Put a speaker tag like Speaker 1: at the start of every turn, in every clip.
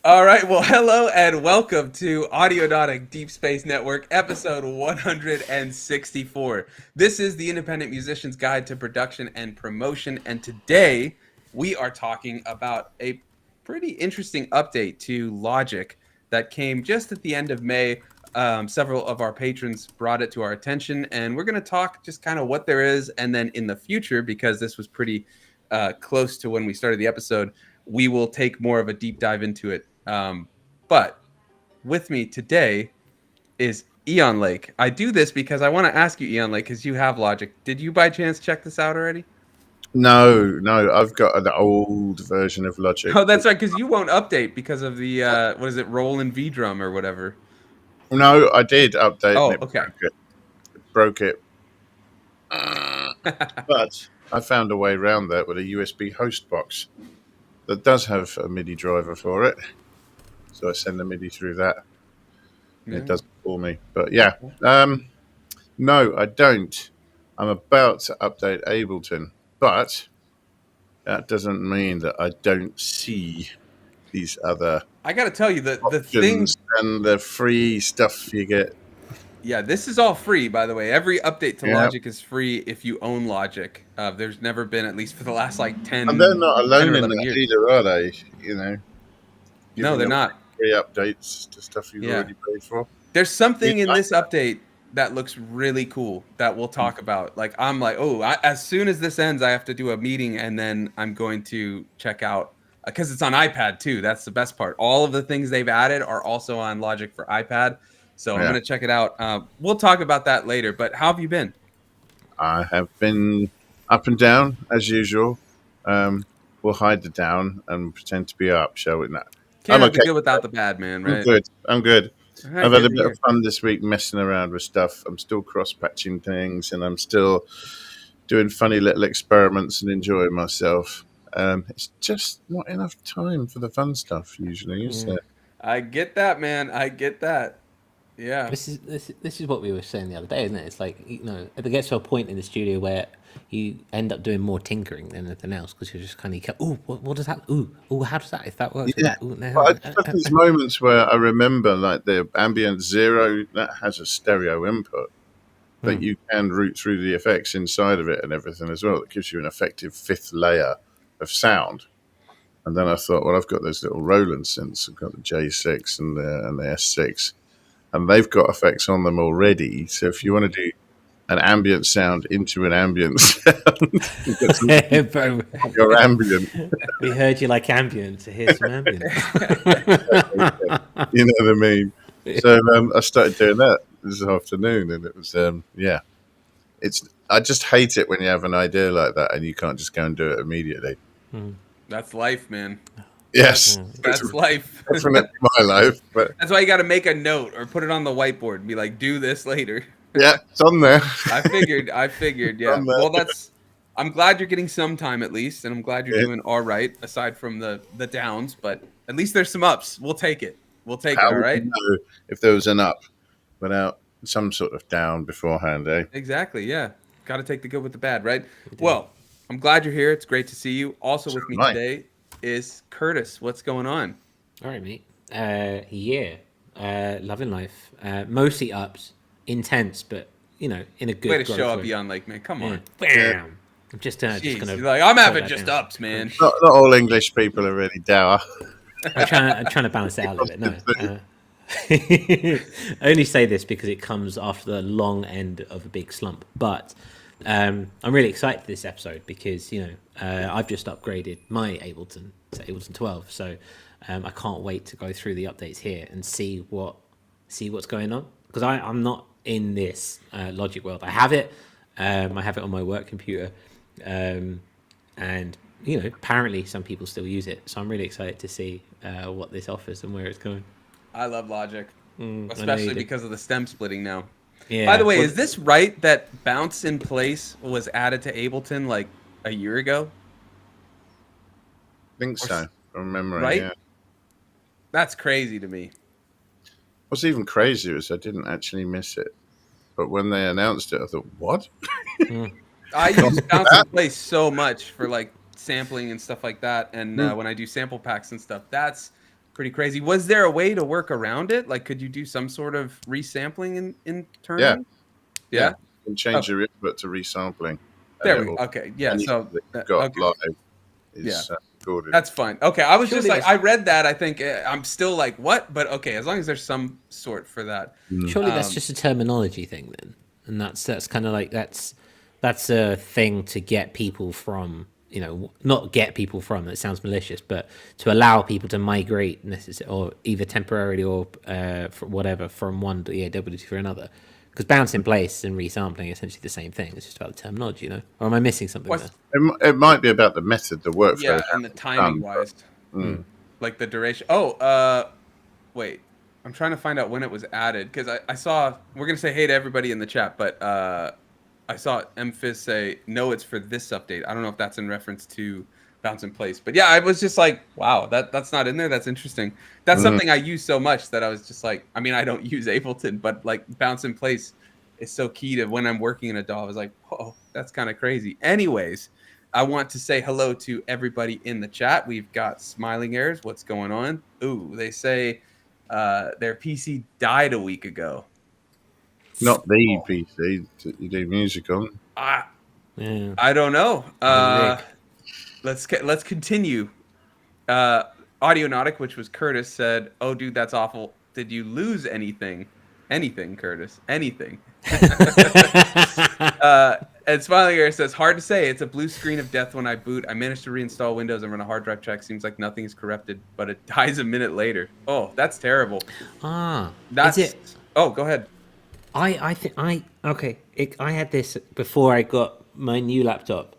Speaker 1: All right, well, hello and welcome to Audionautic Deep Space Network, episode 164. This is the Independent Musician's Guide to Production and Promotion, and today we are talking about a pretty interesting update to Logic that came just at the end of May. Several of our patrons brought it to our attention, and we're going to talk just kind of what there is, and then in the future, because this was pretty close to when we started the episode, we will take more of a deep dive into it. But with me today is Eon Lake. I do this because I want to ask you, Eon Lake, because you have Logic. Did you by chance check this out already?
Speaker 2: No, I've got an old version of Logic.
Speaker 1: Oh, that's right, because you won't update because of the what is it, roll and V drum or whatever.
Speaker 2: No, I did update.
Speaker 1: Oh,
Speaker 2: and
Speaker 1: okay.
Speaker 2: Broke it. But I found a way around that with a USB host box that does have a MIDI driver for it. So I send the MIDI through that.
Speaker 1: Yeah.
Speaker 2: It does it for me. But yeah, no, I don't. I'm about to update Ableton, but that doesn't mean that I don't see these other
Speaker 1: I got to tell you, the thing,
Speaker 2: options and the free stuff you get.
Speaker 1: yeah, this is all free, by the way. Every update to
Speaker 2: Yeah.
Speaker 1: Logic is free if you own Logic. There's never been, at least for the last like 10
Speaker 2: And they're not
Speaker 1: 10
Speaker 2: alone
Speaker 1: or
Speaker 2: in
Speaker 1: 11
Speaker 2: that
Speaker 1: years.
Speaker 2: either, are they? You know,
Speaker 1: No,
Speaker 2: giving
Speaker 1: they're
Speaker 2: away
Speaker 1: not.
Speaker 2: free updates to stuff you've
Speaker 1: Yeah.
Speaker 2: already paid for.
Speaker 1: There's something
Speaker 2: You'd
Speaker 1: in
Speaker 2: like
Speaker 1: this update that looks really cool that we'll talk about. Like, I'm like, as soon as this ends, I have to do a meeting, and then I'm going to check out, because it's on iPad too. That's the best part. All of the things they've added are also on Logic for iPad. So I'm
Speaker 2: Yeah.
Speaker 1: going to check it out. We'll talk about that later. But how have you been?
Speaker 2: I have been up and down as usual. We'll hide the down and pretend to be up, shall we? No,
Speaker 1: Can't
Speaker 2: I'm
Speaker 1: have
Speaker 2: okay.
Speaker 1: the good without the bad, man,
Speaker 2: I'm
Speaker 1: right?
Speaker 2: good. I'm good.
Speaker 1: All right,
Speaker 2: I've had
Speaker 1: good
Speaker 2: a
Speaker 1: to
Speaker 2: bit
Speaker 1: hear.
Speaker 2: of fun this week messing around with stuff. I'm still cross-patching things, and I'm still doing funny little experiments and enjoying myself. It's just not enough time for the fun stuff usually, is there?
Speaker 1: I get that, man. I get that. Yeah.
Speaker 3: This is what we were saying the other day, isn't it? It's like, if it gets to a point in the studio where you end up doing more tinkering than anything else because you're just kind of what does that? How does that? If that works,
Speaker 2: Yeah.
Speaker 3: with that.
Speaker 2: But I just have these moments where I remember, like the ambient zero, that has a stereo input that you can route through the effects inside of it and everything as well. It gives you an effective fifth layer of sound. And then I thought, well, I've got those little Roland synths. I've got the J6 and the S6, and they've got effects on them already. So if you want to do an ambient sound into an ambient sound, you get some
Speaker 3: Bro,
Speaker 2: your ambient.
Speaker 3: we heard you like ambient, so here's some ambient.
Speaker 2: You know what I mean? So I started doing that this afternoon, and it was I just hate it when you have an idea like that and you can't just go and do it immediately.
Speaker 1: That's life, man.
Speaker 2: Yes,
Speaker 1: That's life.
Speaker 2: definitely my life. But
Speaker 1: That's why you got to make a note or put it on the whiteboard and be like, do this later.
Speaker 2: yeah, it's on there.
Speaker 1: I figured. Yeah. Well, I'm glad you're getting some time at least, and I'm glad you're doing all right aside from the downs, but at least there's some ups. We'll take it.
Speaker 2: How
Speaker 1: All
Speaker 2: would
Speaker 1: right.
Speaker 2: you know if there was an up without some sort of down beforehand, eh?
Speaker 1: Exactly. Yeah. Got to take the good with the bad, right? Well, I'm glad you're here. It's great to see you. Also with me
Speaker 2: Right.
Speaker 1: today is Curtis. What's going on?
Speaker 3: All right, mate. Loving life. Mostly ups, intense, but in a good
Speaker 1: Way to
Speaker 3: growth
Speaker 1: show up,
Speaker 3: way.
Speaker 1: Eon Lake, man. Come on.
Speaker 3: Bam. I'm just
Speaker 1: Jeez,
Speaker 3: gonna.
Speaker 1: you're like, I'm having
Speaker 3: that
Speaker 1: just
Speaker 3: down.
Speaker 1: ups, man.
Speaker 2: Not all English people are really dour.
Speaker 3: I'm trying to balance it out a little bit. No. I only say this because it comes after the long end of a big slump. But I'm really excited for this episode because I've just upgraded my Ableton to Ableton 12, so I can't wait to go through the updates here and see what's going on, because I'm not in this Logic world. I have it on my work computer, and apparently some people still use it. So I'm really excited to see what this offers and where it's going.
Speaker 1: I love Logic,
Speaker 3: I know
Speaker 1: especially
Speaker 3: you do.
Speaker 1: because of the stem splitting now.
Speaker 3: Yeah.
Speaker 1: By the way,
Speaker 3: Well,
Speaker 1: is this right that bounce in place was added to Ableton like a year ago?
Speaker 2: I think so, from memory.
Speaker 1: Right?
Speaker 2: Yeah.
Speaker 1: That's crazy to me.
Speaker 2: What's even crazier is I didn't actually miss it. But when they announced it, I thought, what?
Speaker 1: I use bounce in place so much for like sampling and stuff like that, and when I do sample packs and stuff, that's pretty crazy. Was there a way to work around it? Like, could you do some sort of resampling internally?
Speaker 2: Yeah. You can change
Speaker 1: Okay.
Speaker 2: your input to resampling.
Speaker 1: There we go. Okay. Yeah.
Speaker 2: Anything
Speaker 1: So
Speaker 2: that you've got
Speaker 1: okay.
Speaker 2: live is recorded.
Speaker 1: That's fine. Okay. I was
Speaker 3: Surely
Speaker 1: just like,
Speaker 3: that's-
Speaker 1: I read that. I think I'm still like, what? But okay, as long as there's some sort for that.
Speaker 3: Surely that's just a terminology thing then, and that's kind of like that's a thing to get people from, you know, not get people from. That sounds malicious, but to allow people to migrate or either temporarily or for whatever from one DAW to another. Because bounce in place and resampling are essentially the same thing. It's just about the terminology, you know. Or am I missing something there?
Speaker 2: It might be about the method, the workflow.
Speaker 1: Yeah, and the timing wise, like the duration. Oh, wait. I'm trying to find out when it was added because I saw. We're gonna say hey to everybody in the chat, but I saw Emphis say no, it's for this update. I don't know if that's in reference to bounce in place, but yeah, I was just like, wow, that's not in there. That's interesting. That's something I use so much that I was just like, I mean, I don't use Ableton, but like bounce in place is so key to when I'm working in a DAW. I was like, oh, that's kind of crazy. Anyways, I want to say hello to everybody in the chat. We've got Smiling Airs. What's going on? Ooh, they say their PC died a week ago.
Speaker 2: Not the PC that you do music on.
Speaker 1: I don't know. Let's continue. Audionautic, which was Curtis, said, "Oh, dude, that's awful. Did you lose anything? Anything, Curtis? Anything?" And Smiling Air says, "Hard to say. It's a blue screen of death when I boot. I managed to reinstall Windows and run a hard drive check. Seems like nothing is corrupted, but it dies a minute later. Oh, that's terrible. That's
Speaker 3: is it?
Speaker 1: Oh, go ahead.
Speaker 3: I had this before I got my new laptop,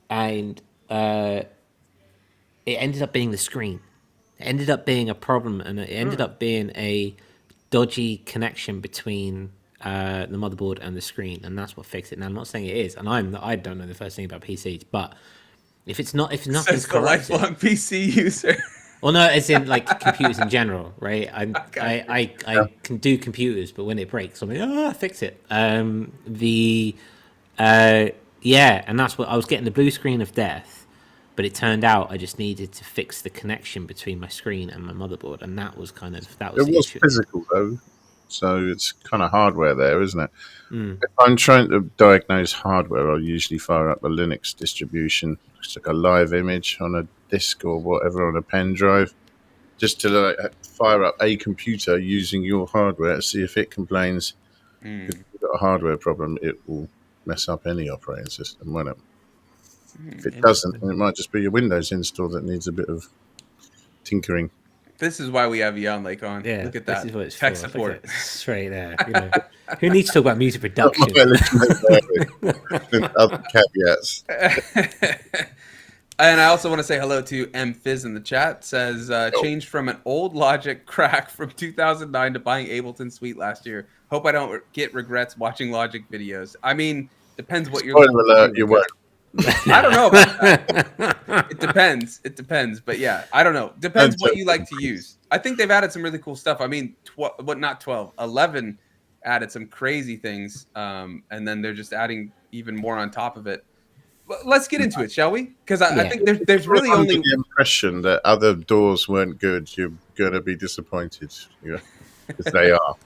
Speaker 3: and it ended up being the screen. It ended up being a problem, and it ended up being a dodgy connection between the motherboard and the screen, and that's what fixed it. Now I'm not saying it is, and I don't know the first thing about PCs, but if nothing's
Speaker 1: Says the
Speaker 3: correct,
Speaker 1: lifelong PC user.
Speaker 3: well, no, it's in like computers in general, right? I can do computers, but when it breaks, I'm like, fix it. And that's what I was getting, the blue screen of death, but it turned out I just needed to fix the connection between my screen and my motherboard, and that was the issue.
Speaker 2: Physical though, so it's kind of hardware there, isn't it? If I'm trying to diagnose hardware, I'll usually fire up a Linux distribution, just like a live image on a disk or whatever on a pen drive, just to fire up a computer using your hardware to see if it complains. If you've got a hardware problem, it will mess up any operating system, won't it? If it doesn't, then it might just be your Windows install that needs a bit of tinkering.
Speaker 1: This is why we have Jan Lake on.
Speaker 3: Yeah,
Speaker 1: look at that.
Speaker 3: This is what it's
Speaker 1: tech
Speaker 3: for.
Speaker 1: support.
Speaker 3: Straight there. You know. Who needs to talk about music production?
Speaker 2: Other caveats.
Speaker 1: And I also want to say hello to M Fizz in the chat. Says changed from an old Logic crack from 2009 to buying Ableton Suite last year. Hope I don't get regrets watching Logic videos. I mean, depends what you're.
Speaker 2: Spoiler alert, you won't.
Speaker 1: I don't know about that. It depends. But yeah, I don't know. Depends what you like to use. I think they've added some really cool stuff. I mean, not 12, 11 added some crazy things, and then they're just adding even more on top of it. Let's get into it, shall we? Because I think there's really only
Speaker 2: the impression that other doors weren't good. You're gonna be disappointed, because they are.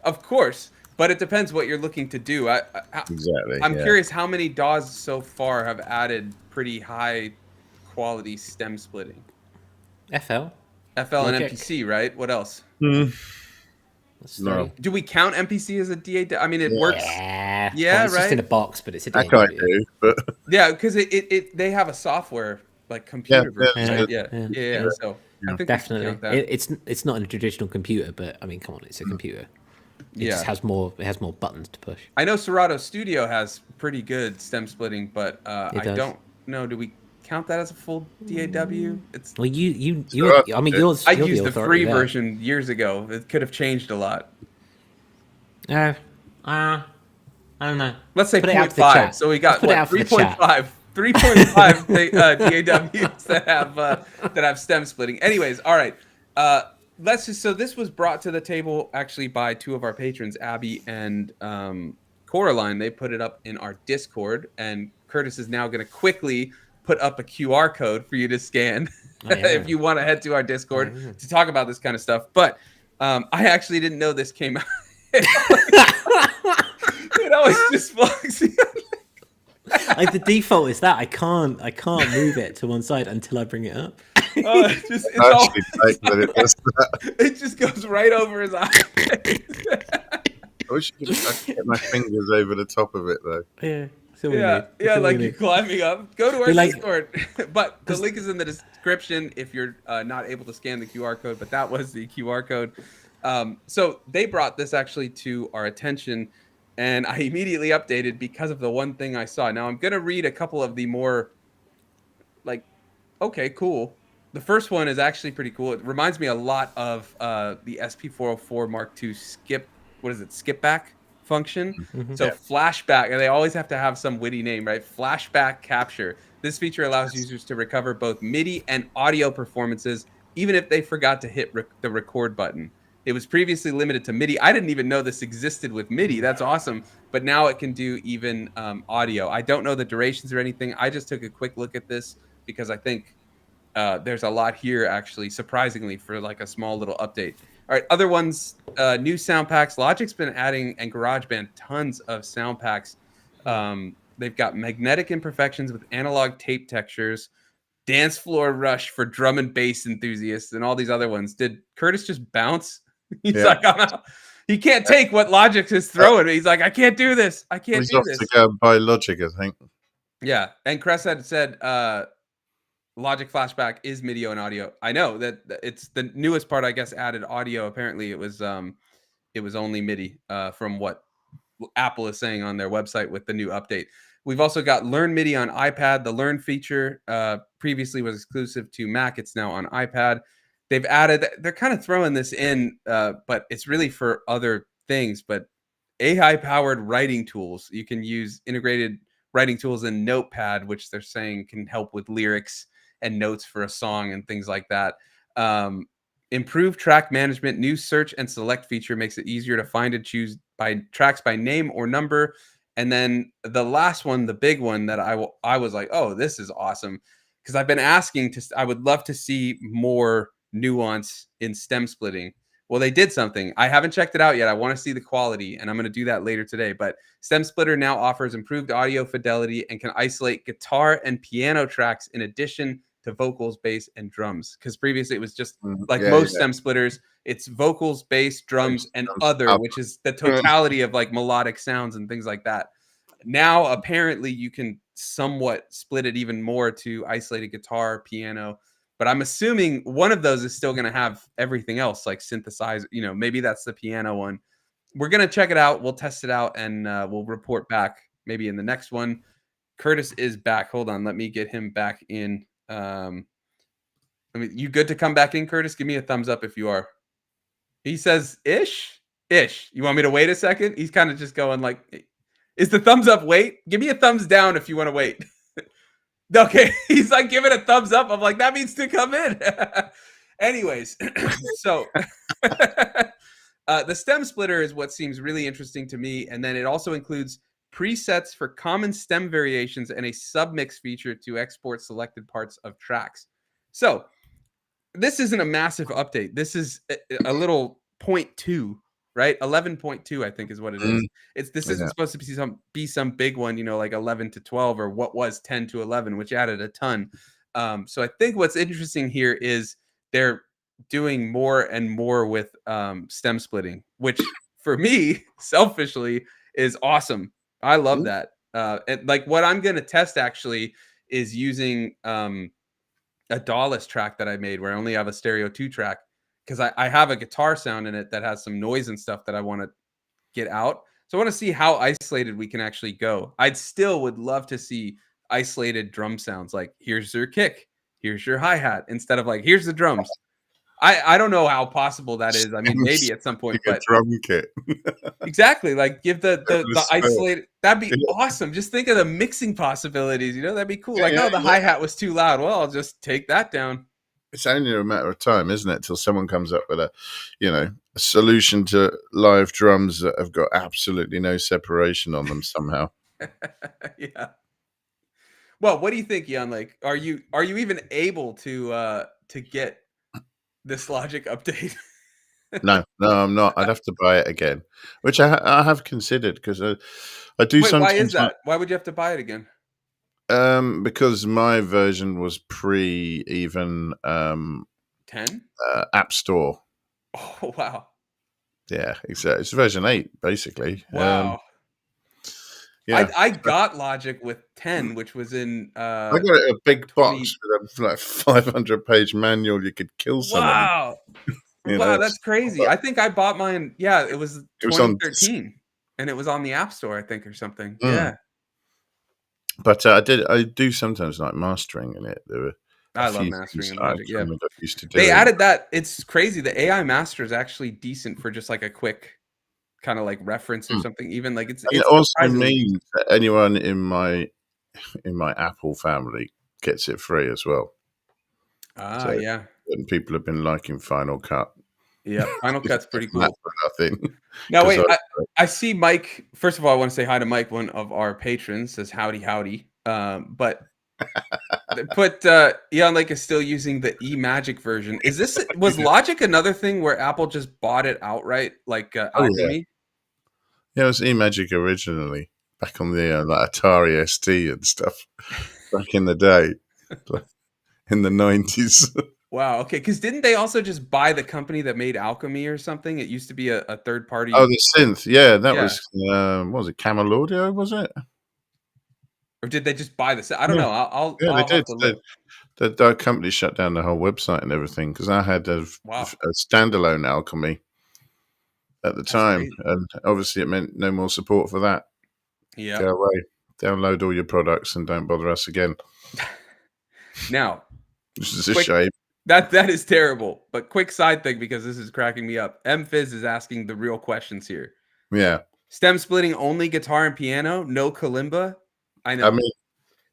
Speaker 1: Of course. But it depends what you're looking to do.
Speaker 2: Exactly.
Speaker 1: I'm curious how many DAWs so far have added pretty high quality stem splitting.
Speaker 3: FL
Speaker 1: and MPC, right? What else?
Speaker 2: No.
Speaker 1: Do we count MPC as a DAW? I mean, it works.
Speaker 3: Yeah,
Speaker 1: it's
Speaker 3: right. Just in a box, but it's a DAW.
Speaker 2: I do, but
Speaker 1: yeah, because they have a software like computer version. Right? Yeah. So I think
Speaker 3: definitely, it's not a traditional computer, but I mean, come on, it's a computer. It just has more. It has more buttons to push.
Speaker 1: I know Serato Studio has pretty good stem splitting, but I don't know. Do we count that as a full DAW? It's
Speaker 3: well, you. I mean, yours.
Speaker 1: I used the free version years ago. It could have changed a lot.
Speaker 3: I don't know.
Speaker 1: Let's say 0.5. So we got 3.5. 3.5 DAWs that have stem splitting. Anyways, all right. So this was brought to the table actually by two of our patrons, Abby and Coraline. They put it up in our Discord, and Curtis is now going to quickly put up a QR code for you to scan. if you want to head to our Discord to talk about this kind of stuff. But I actually didn't know this came out. It always just flux.
Speaker 3: Like the default is that I can't move it to one side until I bring it up.
Speaker 1: It just goes right over his eye.
Speaker 2: I wish I could get my fingers over the top of it though.
Speaker 3: Yeah,
Speaker 1: like you're climbing up. Go to our Discord. But the link is in the description if you're not able to scan the QR code. But that was the QR code. So they brought this actually to our attention, and I immediately updated because of the one thing I saw. Now I'm gonna read a couple of the more like, okay, cool. The first one is actually pretty cool. It reminds me a lot of the SP404 Mark II skip back function. So flashback, and they always have to have some witty name, right? Flashback Capture. This feature allows users to recover both MIDI and audio performances, even if they forgot to hit the record button. It was previously limited to MIDI. I didn't even know this existed with MIDI. That's awesome. But now it can do even audio. I don't know the durations or anything. I just took a quick look at this because I think there's a lot here, actually, surprisingly, for like a small little update. All right, other ones, new sound packs. Logic's been adding, and GarageBand, tons of sound packs. They've got magnetic imperfections with analog tape textures, dance floor rush for drum and bass enthusiasts, and all these other ones. Did Curtis just bounce? He's like, I'm out. He can't take what Logic is throwing. He's like, I can't do this. I can't do this.
Speaker 2: He's off to go buy Logic, I think.
Speaker 1: Yeah, and Cress had said Logic Flashback is MIDI and audio. I know that it's the newest part, I guess, added audio. Apparently it was only MIDI from what Apple is saying on their website with the new update. We've also got Learn MIDI on iPad. The Learn feature previously was exclusive to Mac. It's now on iPad. They've added, they're kind of throwing this in, but it's really for other things. But AI-powered writing tools. You can use integrated writing tools in Notepad, which they're saying can help with lyrics and notes for a song and things like that. Improved track management. New search and select feature makes it easier to find and choose by tracks by name or number. And then the last one, the big one that I was like, oh, this is awesome. Because I've been asking I would love to see more nuance in stem splitting. Well, they did something. I haven't checked it out yet. I want to see the quality, and I'm going to do that later today. But Stem Splitter now offers improved audio fidelity and can isolate guitar and piano tracks in addition to vocals, bass, and drums. Because previously it was just like most Stem Splitters, it's vocals, bass, drums, and other, which is the totality of like melodic sounds and things like that. Now, apparently, you can somewhat split it even more to isolated guitar, piano. But I'm assuming one of those is still going to have everything else, like synthesizer. You know, maybe that's the piano one. We're going to check it out. We'll test it out, and we'll report back maybe in the next one. Curtis is back. Hold on. Let me get him back in. You good to come back in, Curtis? Give me a thumbs up if you are. He says, ish. You want me to wait a second? He's kind of just going like, is the thumbs up wait? Give me a thumbs down if you want to wait. Okay, he's like, give it a thumbs up. I'm like, that means to come in. Anyways, so the stem splitter is what seems really interesting to me. And then it also includes presets for common stem variations and a submix feature to export selected parts of tracks. So this isn't a massive update. This is a little 0.2, right? 11.2, I think is what it is. This isn't supposed to be some big one, you know, like 11 to 12 or what was 10 to 11, which added a ton. So I think what's interesting here is they're doing more and more with stem splitting, which for me, selfishly, is awesome. I love that. And like what I'm going to test actually is using a DAWless track that I made where I only have a stereo 2 track. Because I have a guitar sound in it that has some noise and stuff that I want to get out. So I want to see how isolated we can actually go. I'd still would love to see isolated drum sounds. Like, here's your kick. Here's your hi-hat. Instead of like, here's the drums. I don't know how possible that is. I mean, maybe at some point. But
Speaker 2: drum kit.
Speaker 1: Exactly. Like, give the isolated. That'd be awesome. Just think of the mixing possibilities. You know, that'd be cool. The hi-hat was too loud. Well, I'll just take that down.
Speaker 2: It's only a matter of time, isn't it, till someone comes up with a solution to live drums that have got absolutely no separation on them somehow.
Speaker 1: Yeah. Well, what do you think, Jan? Like, are you even able to get this Logic update?
Speaker 2: No, I'm not. I'd have to buy it again, which I have considered because I do
Speaker 1: Wait, why is
Speaker 2: sometimes
Speaker 1: that? Why would you have to buy it again?
Speaker 2: because my version was pre even
Speaker 1: 10?
Speaker 2: App Store.
Speaker 1: Oh wow.
Speaker 2: Yeah, exactly. It's version 8 basically.
Speaker 1: Wow.
Speaker 2: Yeah,
Speaker 1: I got Logic with 10, which was in
Speaker 2: I got it in a big
Speaker 1: 20...
Speaker 2: box with a like 500-page manual. You could kill someone.
Speaker 1: Wow.
Speaker 2: You
Speaker 1: Wow,
Speaker 2: know,
Speaker 1: that's crazy. I think I bought mine. Yeah, it was
Speaker 2: it was on.
Speaker 1: 2013, and it was on the App Store, I think, or something.
Speaker 2: Mm.
Speaker 1: Yeah.
Speaker 2: But I do sometimes like mastering in it. There were
Speaker 1: I love mastering in Logic. Yeah,
Speaker 2: used to do.
Speaker 1: They added that. It's crazy. The AI master is actually decent for just like a quick kind of like reference or something. Even like it's
Speaker 2: it also means that anyone in my Apple family gets it free as well.
Speaker 1: So, yeah.
Speaker 2: And people have been liking Final Cut.
Speaker 1: Yeah, Final Cut's pretty cool.
Speaker 2: Nothing.
Speaker 1: Now wait, I see Mike. First of all, I want to say hi to Mike, one of our patrons. Says howdy. But Eon Lake is still using the eMagic version. Was Logic another thing where Apple just bought it outright, like Alchemy?
Speaker 2: Yeah, it was eMagic originally, back on the like Atari ST and stuff, back in the day, in the 90s.
Speaker 1: Wow. Okay. Because didn't they also just buy the company that made Alchemy or something? It used to be a third party.
Speaker 2: Oh, the synth. Yeah, that was. What was it? Camel Audio? Was it?
Speaker 1: Or did they just buy the set? I don't know. I'll
Speaker 2: they did. The company shut down the whole website and everything because I had a standalone Alchemy at the time, and obviously it meant no more support for that.
Speaker 1: Yeah.
Speaker 2: Go away. Download all your products and don't bother us again.
Speaker 1: Now,
Speaker 2: this is a shame.
Speaker 1: That is terrible. But quick side thing, because this is cracking me up. MFizz is asking the real questions here.
Speaker 2: Yeah.
Speaker 1: Stem splitting only guitar and piano, no kalimba. I know.
Speaker 2: I mean,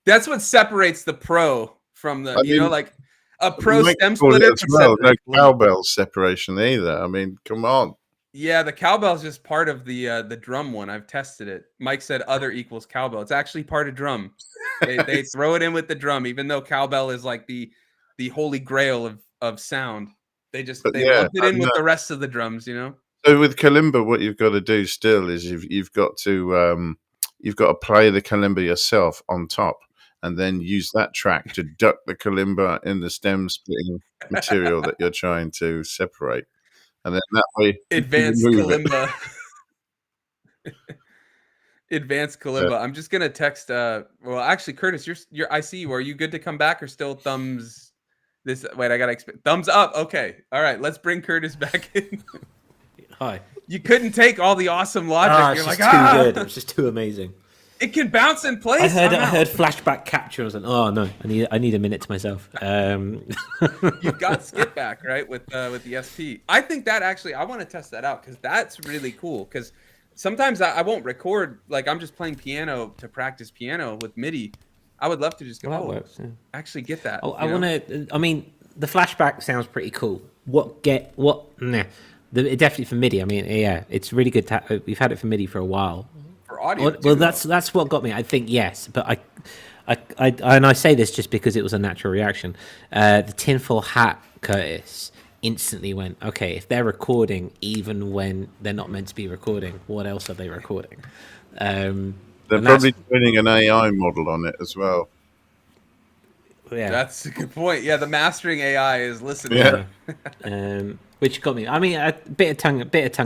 Speaker 1: that's what separates the pro from the, like a pro stem splitter.
Speaker 2: No cowbell separation either. I mean, come on.
Speaker 1: Yeah, the cowbell is just part of the drum one. I've tested it. Mike said other equals cowbell. It's actually part of drum. They throw it in with the drum, even though cowbell is like the holy grail of sound. They lump it in with the rest of the drums,
Speaker 2: So with kalimba, what you've got to do still is you've got to play the kalimba yourself on top, and then use that track to duck the kalimba in the stem splitting material that you're trying to separate, and then that way
Speaker 1: advanced kalimba. Advanced kalimba. Yeah. I'm just gonna text. Well, actually, Curtis, you're. I see you. Are you good to come back, or still thumbs? Wait, I gotta thumbs up. Okay, all right. Let's bring Curtis back in.
Speaker 3: Hi.
Speaker 1: You couldn't take all the awesome logic.
Speaker 3: You're like, too good. It's just too amazing.
Speaker 1: It can bounce in place.
Speaker 3: I heard flashback capture. I was like, oh no, I need a minute to myself.
Speaker 1: You've got skip back, right, with the SP. I think that actually, I want to test that out because that's really cool. Because sometimes I won't record, like I'm just playing piano to practice piano with MIDI. I would love to just go, actually get that.
Speaker 3: Oh, I want to. I mean, the flashback sounds pretty cool. Definitely for MIDI. I mean, yeah, it's really good. We've had it for MIDI for a while.
Speaker 1: For audio,
Speaker 3: well, that's what got me. I think yes, but I say this just because it was a natural reaction. The tinfoil hat, Curtis, instantly went, okay, if they're recording even when they're not meant to be recording, what else are they recording?
Speaker 2: They're probably training an AI model on it as well.
Speaker 3: Yeah,
Speaker 1: that's a good point. Yeah, the mastering AI is listening.
Speaker 3: Yeah. Which got me. I mean, a bit of tongue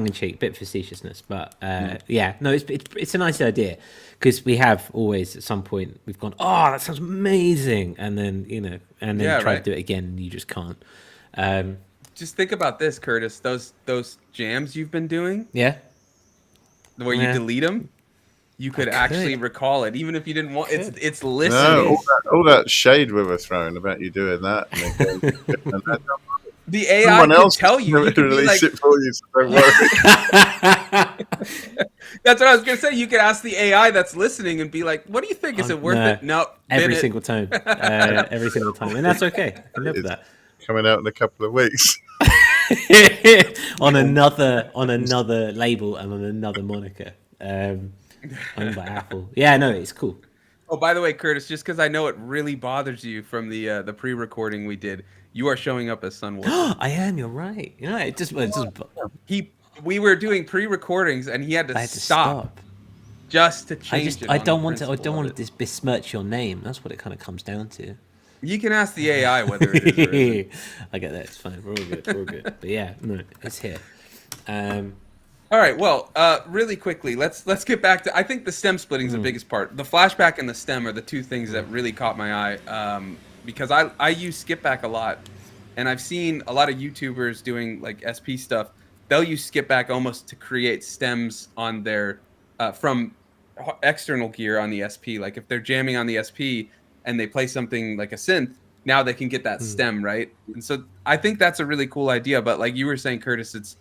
Speaker 3: in cheek, bit of facetiousness, but it's a nice idea because we have always at some point we've gone, oh, that sounds amazing, and then try to do it again, and you just can't.
Speaker 1: Just think about this, Curtis. Those jams you've been doing, where you delete them. You could actually recall it, even if you didn't want. It's listening.
Speaker 2: No, all that shade we were throwing about you doing that.
Speaker 1: The AI can tell you. You can
Speaker 2: release it for you, so don't worry.
Speaker 1: That's what I was gonna say. You could ask the AI that's listening and be like, "What do you think? Is it worth it?" No,
Speaker 3: every single time, every single time, and that's okay. I can live with that.
Speaker 2: Coming out in a couple of weeks
Speaker 3: on another label and on another moniker. Owned by Apple. Yeah, no, it's cool.
Speaker 1: Oh, by the way, Curtis, just because I know it really bothers you from the pre-recording we did, you are showing up as Sunwarper.
Speaker 3: I am. You're right. You know,
Speaker 1: We were doing pre-recordings, and he had to
Speaker 3: I had to
Speaker 1: stop
Speaker 3: stop.
Speaker 1: just to change it.
Speaker 3: I
Speaker 1: on
Speaker 3: don't
Speaker 1: the
Speaker 3: want to. I
Speaker 1: principle
Speaker 3: don't
Speaker 1: of
Speaker 3: want
Speaker 1: it.
Speaker 3: to besmirch your name. That's what it kind of comes down to.
Speaker 1: You can ask the AI whether it is or isn't.
Speaker 3: I get that. It's fine. We're all good. We're all good. But yeah, no, it's here.
Speaker 1: All right. Well, really quickly, let's get back to. I think the stem splitting is the biggest part. The flashback and the stem are the two things that really caught my eye, because I use skipback a lot, and I've seen a lot of YouTubers doing like SP stuff. They'll use skipback almost to create stems on their from external gear on the SP. Like if they're jamming on the SP and they play something like a synth, now they can get that stem, right? And so I think that's a really cool idea. But like you were saying, Curtis, it's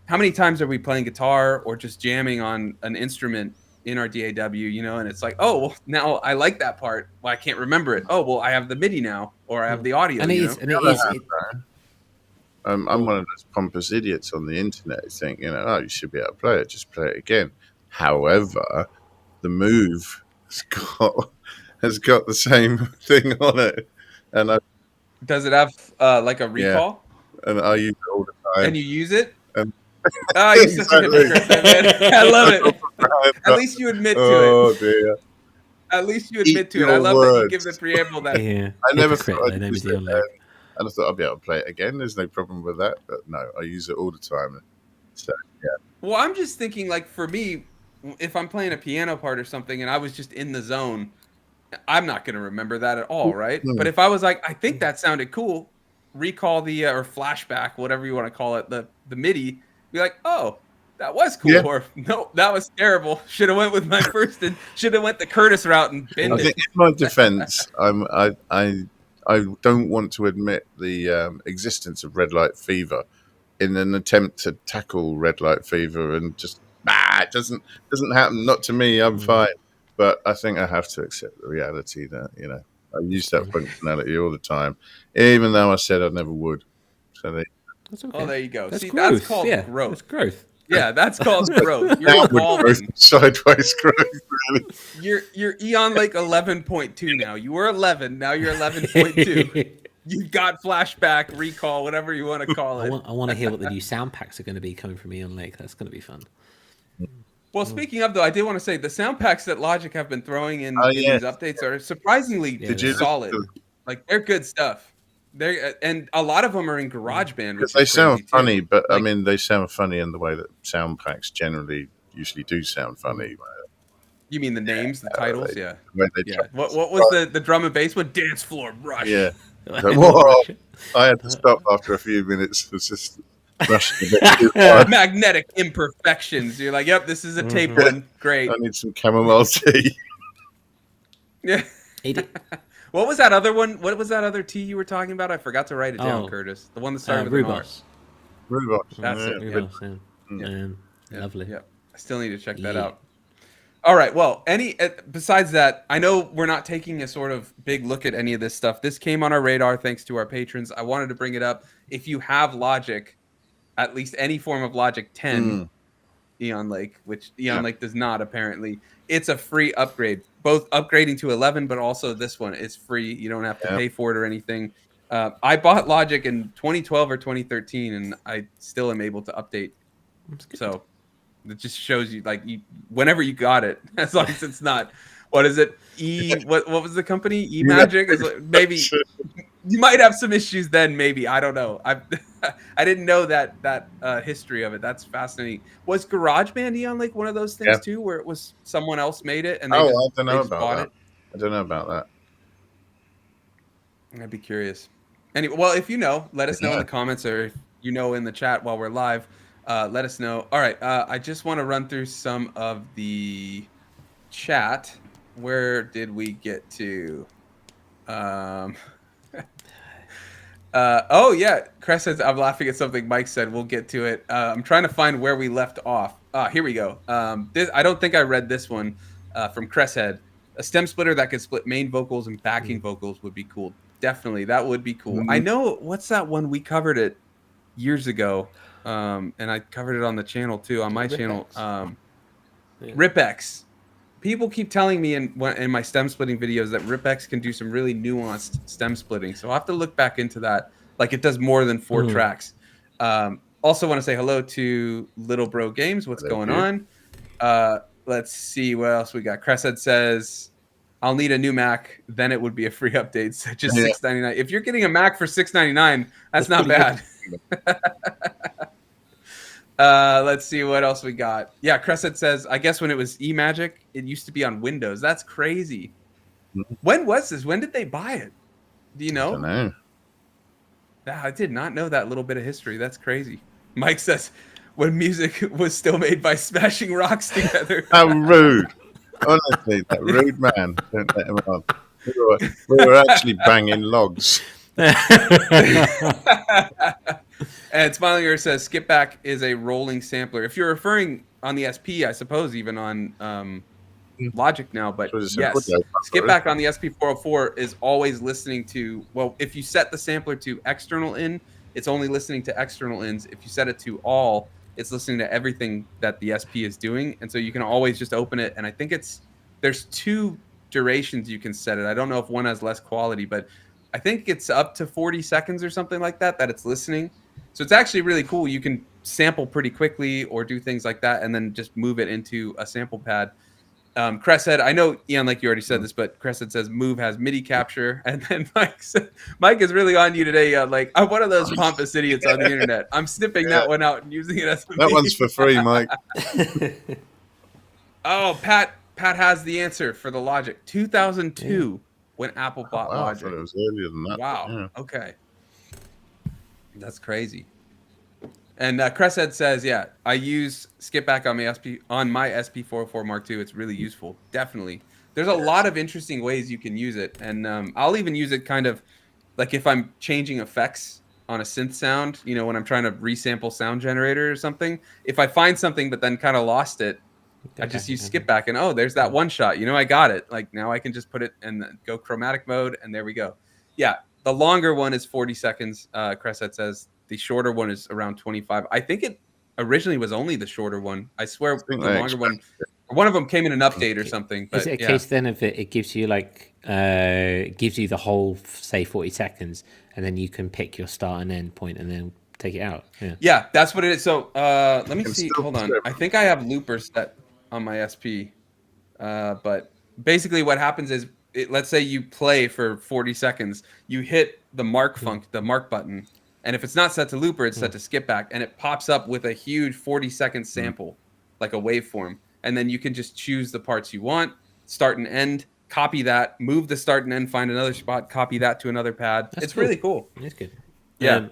Speaker 1: how many times are we playing guitar or just jamming on an instrument in our DAW, you know? And it's like, oh, well, now I like that part. Well, I can't remember it. Oh, well, I have the MIDI now, or I have the audio.
Speaker 3: And it is. And it is.
Speaker 2: I'm one of those pompous idiots on the internet who think, you know, oh, you should be able to play it, just play it again. However, the move has got the same thing on it, and
Speaker 1: does it have like a recall?
Speaker 2: Yeah. And I use it all the time.
Speaker 1: And you use it?
Speaker 2: And
Speaker 1: oh, you're such a hypocrite, man. I love it. At least you admit to it.
Speaker 2: Oh dear.
Speaker 1: At least you admit to it. I love that you give the preamble that.
Speaker 3: Yeah.
Speaker 2: I never thought I'd use it, and I thought I'd be able to play it again. There's no problem with that. But no, I use it all the time. So yeah.
Speaker 1: Well, I'm just thinking, like, for me, if I'm playing a piano part or something and I was just in the zone, I'm not going to remember that at all, right? But if I was like, I think that sounded cool, recall the or flashback, whatever you want to call it, the MIDI, be like, oh, that was cool, or no, that was terrible. Should have went with my first and should have went the Curtis route and binned it.
Speaker 2: In my defense, I don't want to admit the existence of red light fever in an attempt to tackle red light fever, and just it doesn't happen. Not to me. I'm fine, but I think I have to accept the reality that, you know, I use that functionality all the time, even though I said I never would. So
Speaker 3: that's okay.
Speaker 1: Oh, there you go.
Speaker 3: That's
Speaker 1: See,
Speaker 3: growth.
Speaker 1: that's called growth.
Speaker 3: That's growth.
Speaker 1: Yeah, that's called growth. You're evolving.
Speaker 2: Sideways growth, really.
Speaker 1: You're Eon Lake 11.2 now. You were 11, now you're 11.2. You've got flashback, recall, whatever you want to call it.
Speaker 3: I want to hear what the new sound packs are going to be coming from Eon Lake. That's going to be fun.
Speaker 1: Well, speaking of, though, I did want to say the sound packs that Logic have been throwing in these updates are surprisingly solid. Like, they're good stuff. And a lot of them are in GarageBand.
Speaker 2: Because they sound funny, but like, I mean, they sound funny in the way that sound packs generally usually do sound funny.
Speaker 1: You mean the names, the titles?
Speaker 2: Yeah.
Speaker 1: What was the drum and bass one? Dance Floor Rush.
Speaker 2: Yeah. Whoa. I had to stop after a few minutes. It was just rushing a bit too far.
Speaker 1: Magnetic Imperfections. You're like, yep, this is a tape one. Great.
Speaker 2: I need some chamomile tea.
Speaker 1: Yeah. What was that other one? What was that other tea you were talking about? I forgot to write it down, Curtis. The one that started with
Speaker 3: Rubos.
Speaker 2: Rubos.
Speaker 1: That's it.
Speaker 3: Lovely.
Speaker 1: Yeah. I still need to check that out. All right. Well, besides that, I know we're not taking a sort of big look at any of this stuff. This came on our radar thanks to our patrons. I wanted to bring it up. If you have Logic, at least any form of Logic 10, Eon Lake, which Eon Lake does not apparently, it's a free upgrade. Both upgrading to 11, but also this one is free. You don't have to pay for it or anything. I bought Logic in 2012 or 2013, and I still am able to update. So it just shows you, like, whenever you got it, as long as it's not, what is it? What was the company? Magic? Maybe you might have some issues then. Maybe, I don't know. I didn't know that history of it. That's fascinating. Was GarageBand Eon Lake one of those things too, where it was someone else made it and they
Speaker 2: I don't know about
Speaker 1: that.
Speaker 2: I don't know about that.
Speaker 1: I'd be curious. Anyway, well, if you know, let us know in the comments, or if you know in the chat while we're live, let us know. All right, I just want to run through some of the chat. Where did we get to? Oh yeah, Crest says, I'm laughing at something Mike said. We'll get to it. I'm trying to find where we left off. Here we go. I don't think I read this one from Cresshead. A stem splitter that could split main vocals and backing vocals would be cool. Definitely, that would be cool. I know, what's that one? We covered it years ago, and I covered it on the channel too, on my channel. Ripex. people keep telling me in my stem splitting videos that RipX can do some really nuanced stem splitting. So I'll have to look back into that. Like it does more than 4 tracks. Also want to say hello to Little Bro Games. What's going on? Let's see what else we got. Crescent says, I'll need a new Mac. Then it would be a free update, such as $6.99. If you're getting a Mac for $6.99, that's not bad. Let's see what else we got. Yeah, Crescent says, I guess when it was eMagic, it used to be on Windows. That's crazy. When was this? When did they buy it? Do you know?
Speaker 2: I don't know.
Speaker 1: I did not know that little bit of history. That's crazy. Mike says, when music was still made by smashing rocks together.
Speaker 2: How rude. Honestly, that rude man. Don't let him on. We were actually banging logs.
Speaker 1: And Smiling Earth says, skip back is a rolling sampler. If you're referring on the SP, I suppose even on Logic now, but yes, skip back on the SP404 is always listening to, well, if you set the sampler to external in, it's only listening to external ins. If you set it to all, it's listening to everything that the SP is doing. And so you can always just open it. And I think there's 2 durations you can set it. I don't know if one has less quality, but I think it's up to 40 seconds or something like that it's listening. So it's actually really cool. You can sample pretty quickly or do things like that and then just move it into a sample pad. Cress said, I know, Ian, like you already said this, but Cress says Move has MIDI capture. And then Mike is really on you today. Like, I'm one of those pompous idiots on the internet. I'm snipping that one out and using it as a
Speaker 2: That one's for free, Mike.
Speaker 1: Oh, Pat has the answer for the Logic. 2002 when Apple bought Logic.
Speaker 2: It was earlier than that.
Speaker 1: Wow.
Speaker 2: Yeah.
Speaker 1: Okay. That's crazy. And Cresthead says, yeah, I use skip back on my SP404 Mark II. It's really useful. Definitely. There's a lot of interesting ways you can use it. And I'll even use it kind of like if I'm changing effects on a synth sound, you know, when I'm trying to resample sound generator or something. If I find something but then kind of lost it, I just use skip back and, oh, there's that one shot. You know, I got it. Like now I can just put it and go chromatic mode and there we go. Yeah. The longer one is 40 seconds. Cresset says the shorter one is around 25. I think it originally was only the shorter one. I swear the longer one of them came in an update or something. But,
Speaker 3: is it a case then of it gives you like, gives you the whole, say 40 seconds and then you can pick your start and end point and then take it out?
Speaker 1: Yeah, that's what it is. So let me see. Hold on. I think I have loopers set on my SP. But basically what happens is, let's say you play for 40 seconds, you hit the mark button, and if it's not set to looper, it's set to skip back, and it pops up with a huge 40-second sample, like a waveform, and then you can just choose the parts you want, start and end, copy that, move the start and end, find another spot, copy that to another pad. It's cool. Really cool.
Speaker 3: It's good.
Speaker 1: Yeah.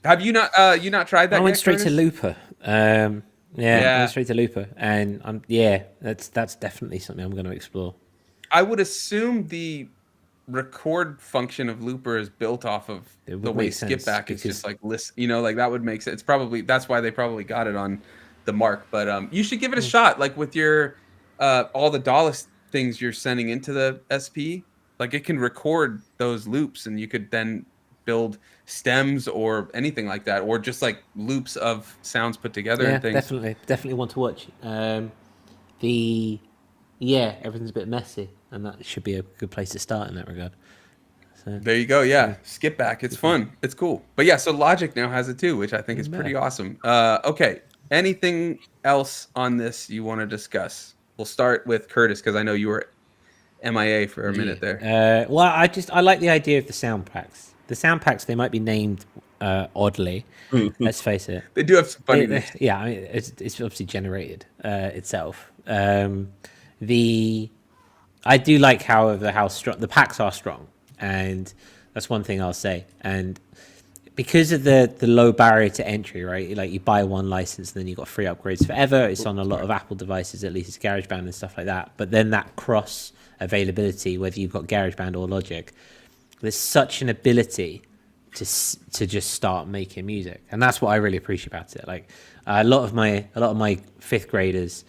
Speaker 1: Have you not tried that?
Speaker 3: I went straight to looper. I went straight to looper, and that's definitely something I'm going to explore.
Speaker 1: I would assume the record function of looper is built off of the way skip back is just like list, you know, like that would make sense. It's probably that's why they probably got it on the Mark. But you should give it a shot, like with your all the DAW things you're sending into the SP. Like it can record those loops, and you could then build stems or anything like that, or just like loops of sounds put together. And things.
Speaker 3: Definitely want to watch. Everything's a bit messy, and that should be a good place to start in that regard. So,
Speaker 1: there you go. Yeah. Skip back. It's fun. It's cool. But yeah, so Logic now has it too, which I think is pretty awesome. Okay. Anything else on this you want to discuss? We'll start with Curtis because I know you were MIA for a minute there.
Speaker 3: Well, I like the idea of the sound packs. The sound packs, they might be named oddly. Let's face it.
Speaker 1: They do have some funny names.
Speaker 3: Yeah, I mean, it's obviously generated itself. I do like, however, how strong the packs are strong, and that's one thing I'll say. And because of the low barrier to entry, right? Like you buy one license and then you've got free upgrades forever. It's on a lot of Apple devices, at least it's GarageBand and stuff like that. But then that cross availability, whether you've got GarageBand or Logic, there's such an ability to just start making music, and that's what I really appreciate about it. Like a lot of my fifth graders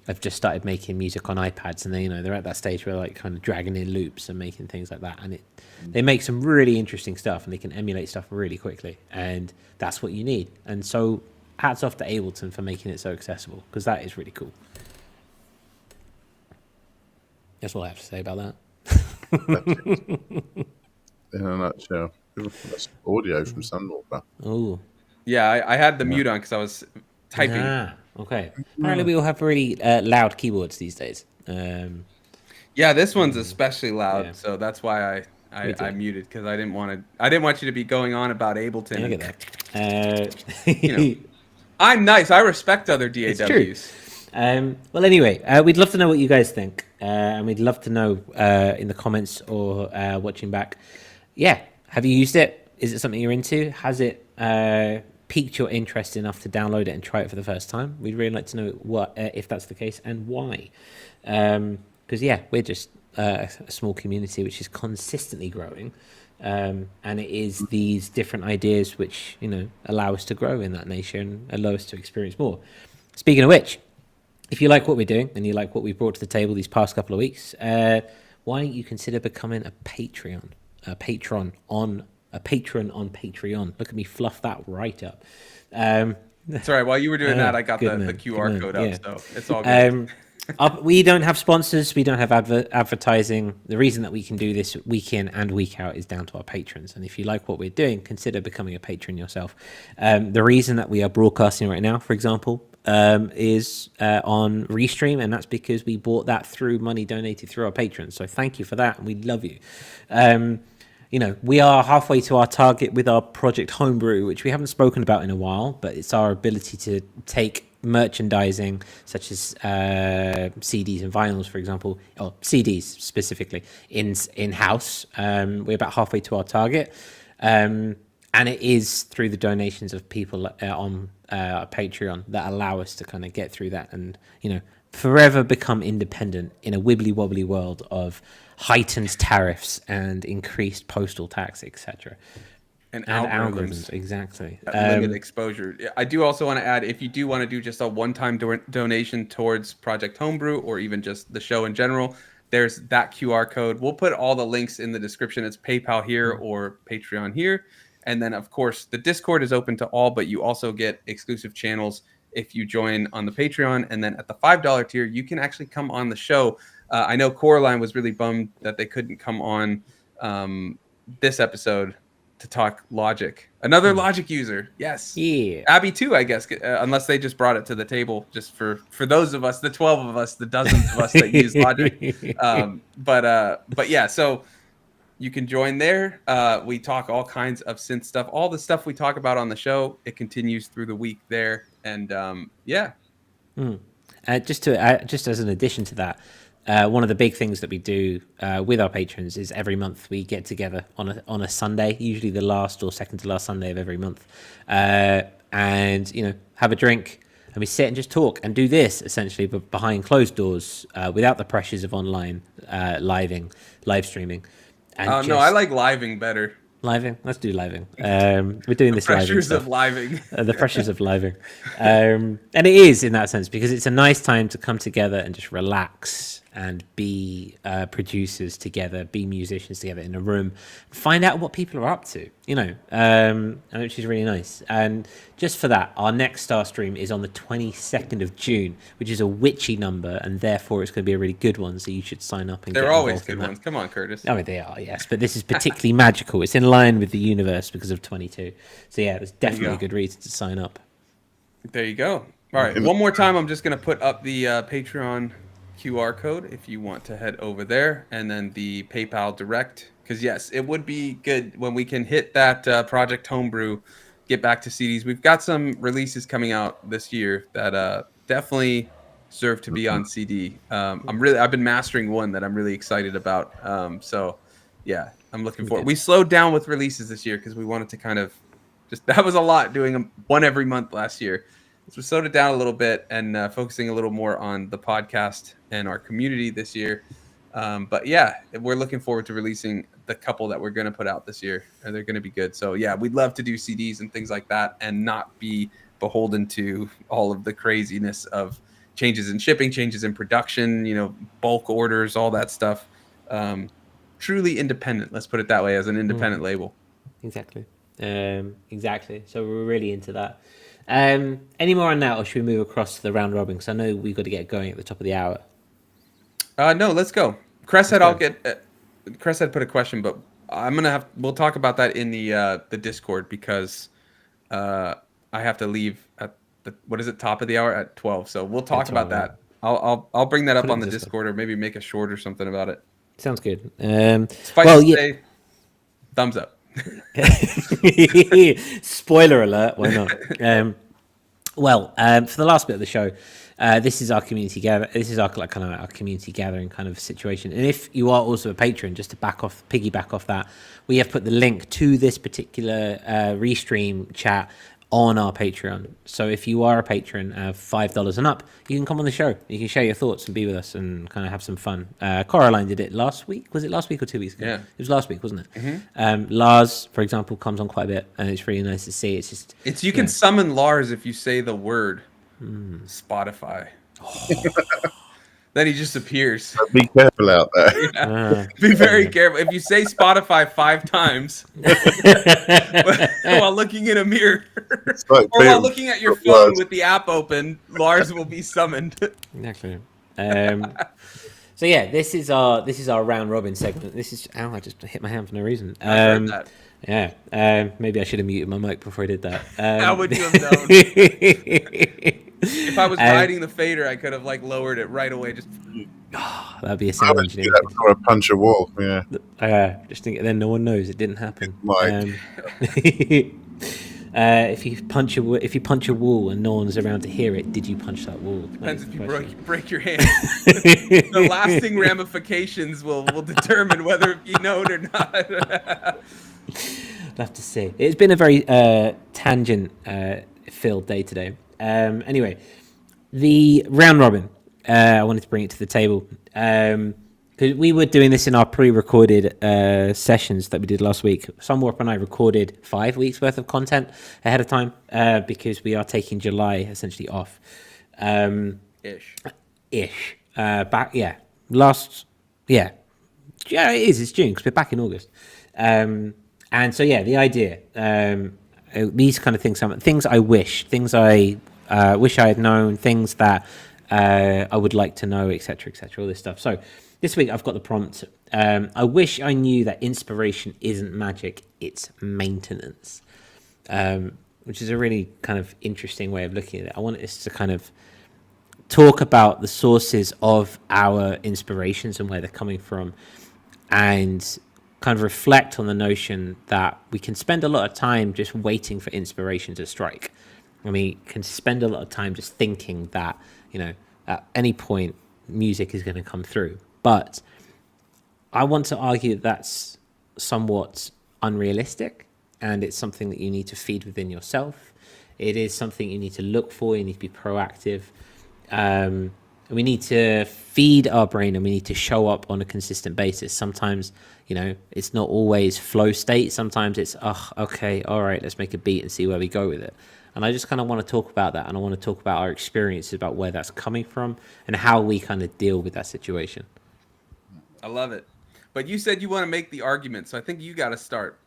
Speaker 3: have just started making music on iPads, and they're at that stage where like kind of dragging in loops and making things like that, and they make some really interesting stuff, and they can emulate stuff really quickly, and that's what you need. And so hats off to Ableton for making it so accessible, because that is really cool. That's all I have to say about that.
Speaker 2: That's it. In a nutshell. That's audio from Sunwarper.
Speaker 3: Oh,
Speaker 1: Yeah, I had the mute on because I was typing.
Speaker 3: Okay. Apparently, we all have really loud keyboards these days.
Speaker 1: Yeah, this one's especially loud,
Speaker 3: Yeah.
Speaker 1: so that's why
Speaker 3: Me too.
Speaker 1: I muted, because I didn't want you to be going on about Ableton.
Speaker 3: I
Speaker 1: and,
Speaker 3: get that.
Speaker 1: you know, I'm nice. I respect other DAWs.
Speaker 3: It's true. Well, anyway, we'd love to know what you guys think, and we'd love to know in the comments or watching back. Yeah, have you used it? Is it something you're into? Has it piqued your interest enough to download it and try it for the first time? We'd really like to know what if that's the case and why. Because yeah, we're just a small community which is consistently growing, and it is these different ideas which allow us to grow in that nation, allow us to experience more. Speaking of which, if you like what we're doing and you like what we've brought to the table these past couple of weeks, why don't you consider becoming a patron on Patreon? Look at me fluff that right up.
Speaker 1: Sorry, while you were doing that, I got the QR code up, so it's all good.
Speaker 3: We don't have sponsors. We don't have advertising. The reason that we can do this week in and week out is down to our patrons. And if you like what we're doing, consider becoming a patron yourself. The reason that we are broadcasting right now, for example, is on Restream, and that's because we bought that through money donated through our patrons. So thank you for that, and we love you. We are halfway to our target with our Project Homebrew, which we haven't spoken about in a while, but it's our ability to take merchandising such as CDs and vinyls, for example, or CDs specifically, in-house. We're about halfway to our target, and it is through the donations of people on Patreon that allow us to kind of get through that and forever become independent in a wibbly-wobbly world of heightened tariffs and increased postal tax, etc.
Speaker 1: And algorithms.
Speaker 3: Exactly.
Speaker 1: Limited exposure. I do also want to add, if you do want to do just a one-time donation towards Project Homebrew or even just the show in general, there's that QR code. We'll put all the links in the description. It's PayPal here or Patreon here. And then, of course, the Discord is open to all, but you also get exclusive channels if you join on the Patreon. And then at the $5 tier, you can actually come on the show. I know Coraline was really bummed that they couldn't come on this episode to talk Logic. Another Logic user. Yes.
Speaker 3: Yeah.
Speaker 1: Abby too, I guess, unless they just brought it to the table just for those of us, the 12 of us, the dozens of us that use Logic. But yeah, so you can join there. We talk all kinds of synth stuff. All the stuff we talk about on the show, it continues through the week there. And yeah.
Speaker 3: Just as an addition to that, one of the big things that we do with our patrons is every month we get together on a Sunday, usually the last or second to last Sunday of every month, and have a drink, and we sit and just talk and do this essentially, but behind closed doors, without the pressures of online live streaming. And
Speaker 1: no, I like living better.
Speaker 3: Living, let's do living. We're doing this
Speaker 1: pressures
Speaker 3: living
Speaker 1: of living.
Speaker 3: The pressures of living, and it is in that sense because it's a nice time to come together and just relax and be producers together, be musicians together in a room, find out what people are up to, and which is really nice. And just for that, our next Star Stream is on the 22nd of June, which is a witchy number, and therefore it's going to be a really good one. So you should sign up and
Speaker 1: They're always good ones. Come on, Curtis.
Speaker 3: I mean, they are, yes, but this is particularly magical. It's in line with the universe because of 22. So yeah, there's definitely a good reason to sign up.
Speaker 1: There you go. All right, one more time, I'm just going to put up the Patreon QR code if you want to head over there, and then the PayPal direct, because yes, it would be good when we can hit that Project Homebrew, get back to CDs. We've got some releases coming out this year that definitely deserve to be on CD. I've been mastering one that I'm really excited about. So yeah, I'm looking forward. We slowed down with releases this year because we wanted to kind of that was a lot doing one every month last year. So we slowed it down a little bit and focusing a little more on the podcast and our community this year. But yeah, we're looking forward to releasing the couple that we're going to put out this year. And they're going to be good. So yeah, we'd love to do CDs and things like that and not be beholden to all of the craziness of changes in shipping, changes in production, bulk orders, all that stuff. Truly independent, let's put it that way, as an independent label.
Speaker 3: Exactly. So we're really into that. Any more on that, or should we move across to the round robin? Because I know we've got to get going at the top of the hour.
Speaker 1: No, let's go. Cress said Cress had put a question, but we'll talk about that in the Discord because I have to leave at the top of the hour at 12. So we'll talk about that. I'll bring that up on the Discord or maybe make a short or something about it.
Speaker 3: Sounds good.
Speaker 1: Say, thumbs up.
Speaker 3: Spoiler alert! Why not? For the last bit of the show, this is our community gather. This is our community gathering kind of situation. And if you are also a patron, just to piggyback off that, we have put the link to this particular restream chat on our Patreon. So if you are a patron of $5 and up, you can come on the show. You can share your thoughts and be with us and kind of have some fun. Coraline did it last week. Was it last week or 2 weeks ago?
Speaker 1: Yeah.
Speaker 3: It was last week, wasn't it?
Speaker 1: Mm-hmm.
Speaker 3: Lars, for example, comes on quite a bit, and it's really nice to see.
Speaker 1: You can summon Lars if you say the word Spotify. Then he just appears.
Speaker 2: Be careful out there.
Speaker 1: Yeah. Be very careful. If you say Spotify 5 times while looking in a mirror or while looking at your phone with the app open, Lars will be summoned.
Speaker 3: Exactly. So yeah, this is our round robin segment. I just hit my hand for no reason.
Speaker 1: I heard that.
Speaker 3: Yeah. Maybe I should have muted my mic before I did that.
Speaker 1: How would you have known? If I was riding the fader, I could have lowered it right away. Just
Speaker 3: that'd be a sound engineer.
Speaker 2: That before I punch a wall. Yeah.
Speaker 3: Just think then no one knows it didn't happen. If you punch a wall and no one's around to hear it, did you punch that wall?
Speaker 1: Depends if you break your hand. The lasting ramifications will determine whether you know it or not.
Speaker 3: I'll have to see. It's been a very tangent filled day today. Anyway, the round robin. I wanted to bring it to the table because we were doing this in our pre-recorded sessions that we did last week. Sunwarper and I recorded 5 weeks worth of content ahead of time because we are taking July essentially off. Ish. Back. Yeah. Yeah, it is. It's June because we're back in August. And so yeah, the idea. These kind of things I wish I had known, things that I would like to know, etc., all this stuff. So this week I've got the prompt. I wish I knew that inspiration isn't magic, it's maintenance, which is a really kind of interesting way of looking at it. I want us to kind of talk about the sources of our inspirations and where they're coming from, and kind of reflect on the notion that we can spend a lot of time just waiting for inspiration to strike. And we can spend a lot of time just thinking that, at any point music is going to come through. But I want to argue that that's somewhat unrealistic, and it's something that you need to feed within yourself. It is something you need to look for. You need to be proactive. We need to feed our brain, and we need to show up on a consistent basis. Sometimes, it's not always flow state. Sometimes it's, okay, all right, let's make a beat and see where we go with it. And I just kind of want to talk about that, and I want to talk about our experiences, about where that's coming from and how we kind of deal with that situation. I
Speaker 1: love it. But you said you want to make the argument, so I think you got to start.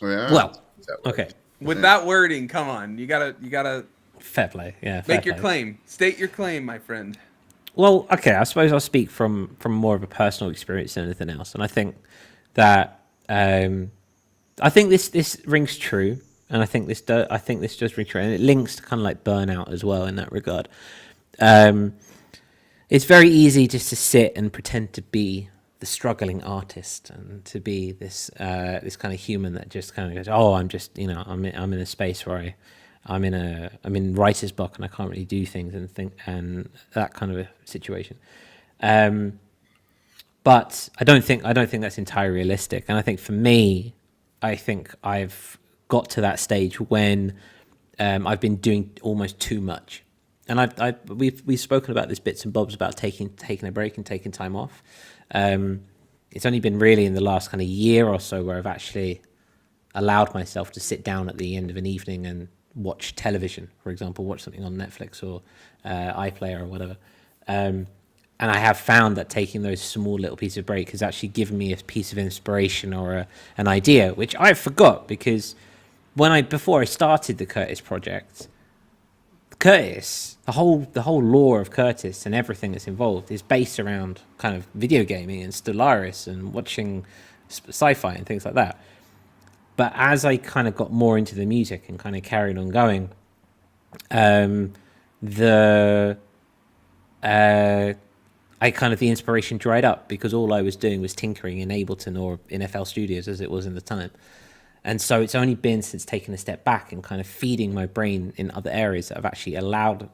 Speaker 2: Yeah.
Speaker 3: Well, okay.
Speaker 1: With that wording, come on. You gotta
Speaker 3: fair play. Yeah.
Speaker 1: Make your claim. State your claim, my friend.
Speaker 3: Well, okay, I suppose I'll speak from more of a personal experience than anything else. And I think that this rings true, and I think this does ring true, and it links to kind of like burnout as well in that regard. It's very easy just to sit and pretend to be the struggling artist and to be this kind of human that just kind of goes, oh, I'm just I'm in a space where I'm in writer's block and I can't really do things and that kind of a situation. But I don't think that's entirely realistic. And I think for me, I think I've got to that stage when I've been doing almost too much. And we've spoken about this bits and bobs about taking a break and taking time off. It's only been really in the last kind of year or so where I've actually allowed myself to sit down at the end of an evening and watch television, for example, watch something on Netflix or iPlayer or whatever. And I have found that taking those small little pieces of break has actually given me a piece of inspiration or an idea, which I forgot because before I started the Curtis project, Curtis, the whole lore of Curtis and everything that's involved is based around kind of video gaming and Stellaris and watching sci-fi and things like that. But as I kind of got more into the music and kind of carried on going, the inspiration dried up because all I was doing was tinkering in Ableton or in FL Studios as it was in the time. And so it's only been since taking a step back and kind of feeding my brain in other areas that I've actually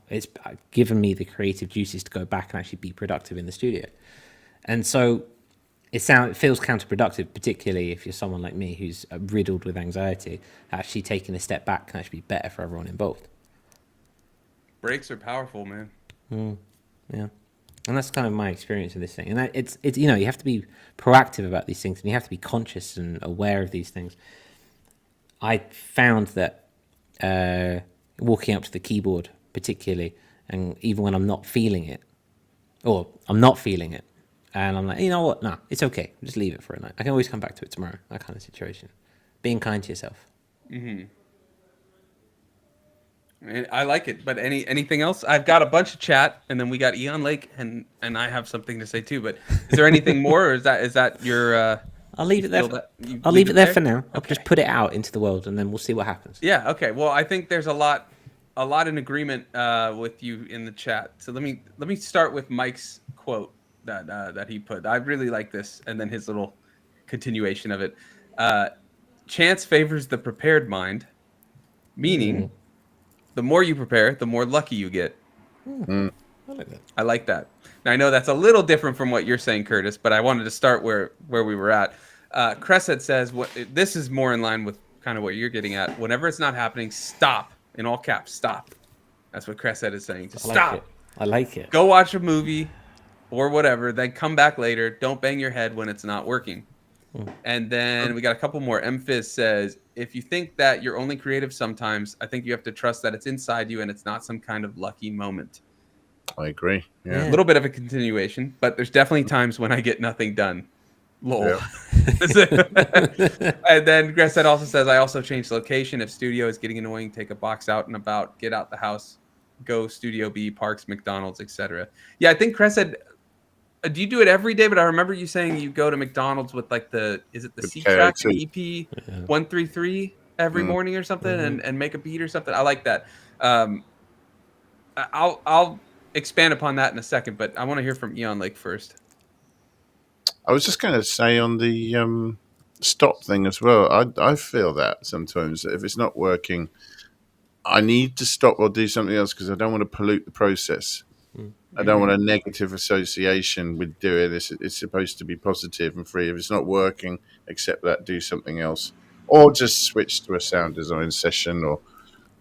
Speaker 3: it's given me the creative juices to go back and actually be productive in the studio. And so it feels counterproductive, particularly if you're someone like me who's riddled with anxiety. Actually taking a step back can actually be better for everyone involved.
Speaker 1: Breaks are powerful, man.
Speaker 3: Yeah. And that's kind of my experience in this thing. And it's you have to be proactive about these things and you have to be conscious and aware of these things. I found that walking up to the keyboard particularly, and even when I'm not feeling it, and I'm like, you know what, no, it's okay, just leave it for a night. I can always come back to it tomorrow, that kind of situation. Being kind to yourself.
Speaker 1: Mm-hmm. I like it, but anything else? I've got a bunch of chat, and then we got Eon Lake, and I have something to say too. But is there anything more, or is that your?
Speaker 3: I'll leave it there. I'll leave it there for now. I'll just put it out into the world, and then we'll see what happens.
Speaker 1: Yeah. Okay. Well, I think there's a lot in agreement with you in the chat. So let me start with Mike's quote that he put. I really like this, and then his little continuation of it. Chance favors the prepared mind, meaning. The more you prepare, the more lucky you get.
Speaker 3: I like that.
Speaker 1: I like that. Now, I know that's a little different from what you're saying, Curtis, but I wanted to start where we were at. Cresset says, this is more in line with kind of what you're getting at. Whenever it's not happening, stop. In all caps, stop. That's what Cresset is saying. Just stop.
Speaker 3: I like it.
Speaker 1: Go watch a movie or whatever, then come back later. Don't bang your head when it's not working. And then we got a couple more. Mphys says, if you think that you're only creative sometimes, I think you have to trust that it's inside you and it's not some kind of lucky moment.
Speaker 2: I agree. Yeah.
Speaker 1: A little bit of a continuation, but there's definitely times when I get nothing done. Lol. Yeah. And then Gresset also says, I also change location. If studio is getting annoying, take a box out and about, get out the house, go Studio B, parks, McDonald's, etc. Yeah, I think Cresset... do you do it every day? But I remember you saying you go to McDonald's with like is it the C-Track EP 133 every morning or something and make a beat or something? I like that. I'll expand upon that in a second, but I want to hear from Eon Lake first.
Speaker 2: I was just going to say on the stop thing as well. I feel that sometimes if it's not working, I need to stop or do something else because I don't want to pollute the process. I don't want a negative association with doing this. It's supposed to be positive and free. If it's not working, accept that, do something else. Or just switch to a sound design session or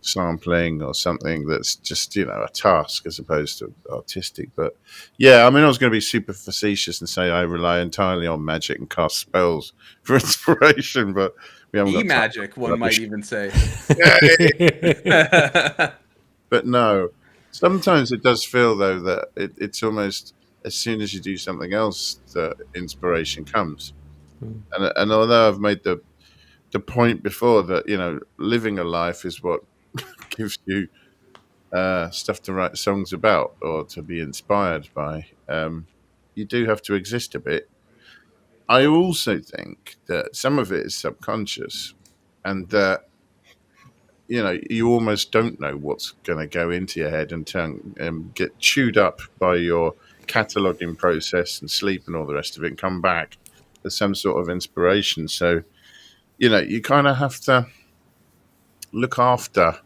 Speaker 2: sampling or something that's just, a task as opposed to artistic. But yeah, I was going to be super facetious and say I rely entirely on magic and cast spells for inspiration, but we haven't got
Speaker 1: E-magic, one might even say.
Speaker 2: But no. Sometimes it does feel, though, that it's almost as soon as you do something else, the inspiration comes. And although I've made the point before that, living a life is what gives you stuff to write songs about or to be inspired by, you do have to exist a bit. I also think that some of it is subconscious and that you almost don't know what's going to go into your head and get chewed up by your cataloging process and sleep and all the rest of it and come back as some sort of inspiration. So, you kind of have to look after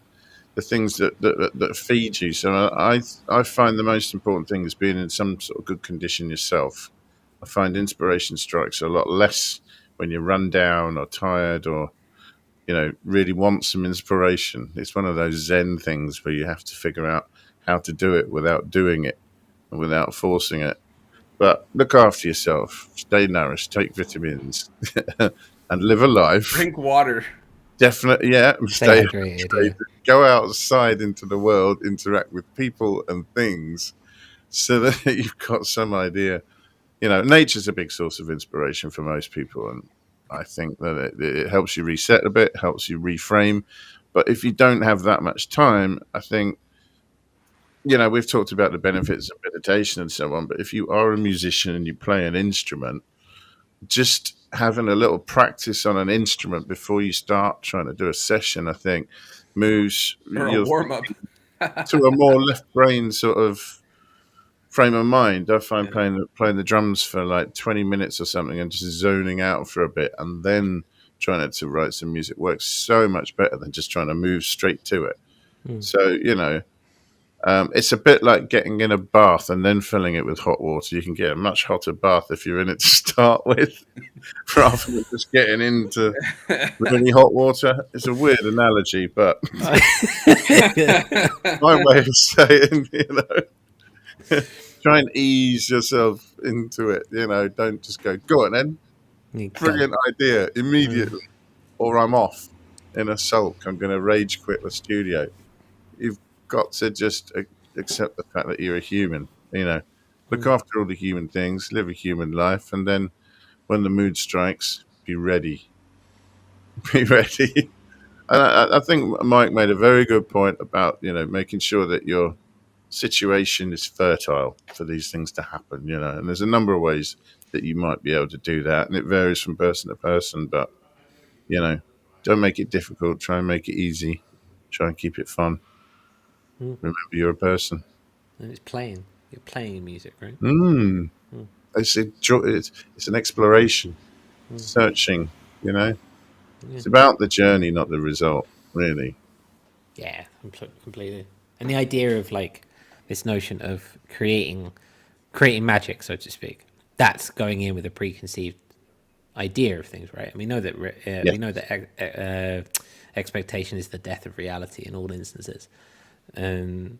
Speaker 2: the things that feed you. So I find the most important thing is being in some sort of good condition yourself. I find inspiration strikes a lot less when you're run down or tired or really want some inspiration. It's one of those Zen things where you have to figure out how to do it without doing it and without forcing it. But look after yourself, stay nourished, take vitamins, and live a life.
Speaker 1: Drink water.
Speaker 2: Definitely, yeah.
Speaker 3: Stay hydrated.
Speaker 2: Go outside into the world, interact with people and things so that you've got some idea. Nature's a big source of inspiration for most people, and I think that it helps you reset a bit, helps you reframe. But if you don't have that much time, I think we've talked about the benefits of meditation and so on, but if you are a musician and you play an instrument, just having a little practice on an instrument before you start trying to do a session, I think, moves
Speaker 1: Or a
Speaker 2: your
Speaker 1: warm up.
Speaker 2: to a more left brain sort of frame of mind. I find
Speaker 1: Yeah.
Speaker 2: playing the drums for like 20 minutes or something and just zoning out for a bit and then trying to write some music works so much better than just trying to move straight to it. So, it's a bit like getting in a bath and then filling it with hot water. You can get a much hotter bath if you're in it to start with, rather than just getting into really hot water. It's a weird analogy, but my way of saying, try and ease yourself into it. Don't just go on then. Brilliant idea immediately, or I'm off in a sulk. I'm going to rage quit the studio. You've got to just accept the fact that you're a human. Look after all the human things, live a human life, and then when the mood strikes, be ready. Be ready. And I think Mike made a very good point about making sure that your situation is fertile for these things to happen. And there's a number of ways that you might be able to do that, and it varies from person to person. But don't make it difficult. Try and make it easy. Try and keep it fun. Remember, you're a person.
Speaker 3: And it's playing. You're playing music, right?
Speaker 2: It's an exploration, searching. It's about the journey, not the result. Really.
Speaker 3: Yeah, completely. And the idea of like this notion of creating magic, so to speak, that's going in with a preconceived idea of things, right? And we know that we know that expectation is the death of reality in all instances, and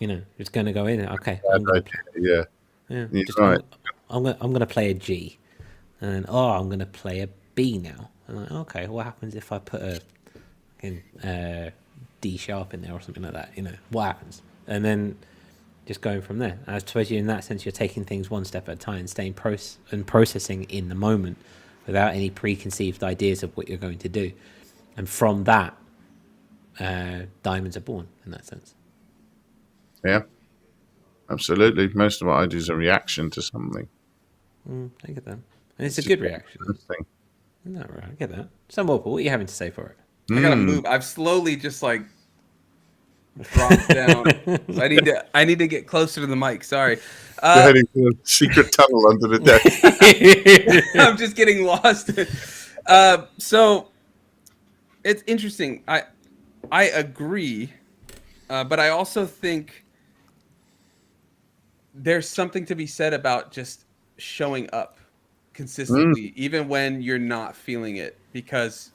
Speaker 3: it's going to go in. Okay, I'm going to play a G, and I'm going to play a B now. And like, okay, what happens if I put a D sharp in there or something like that? What happens? And then just going from there. I suppose in that sense, you're taking things one step at a time, staying processing in the moment without any preconceived ideas of what you're going to do. And from that, diamonds are born in that sense.
Speaker 2: Yeah, absolutely. Most of what I do is a reaction to something.
Speaker 3: I get that. And it's a good reaction. No, right, I get that. Sunwarper, what are you having to say for it?
Speaker 1: I gotta move. I've slowly just like dropped down. So I need to get closer to the mic. Sorry.
Speaker 2: You're heading to a secret tunnel under the deck.
Speaker 1: I'm just getting lost. So it's interesting. I agree, but I also think there's something to be said about just showing up consistently, even when you're not feeling it, because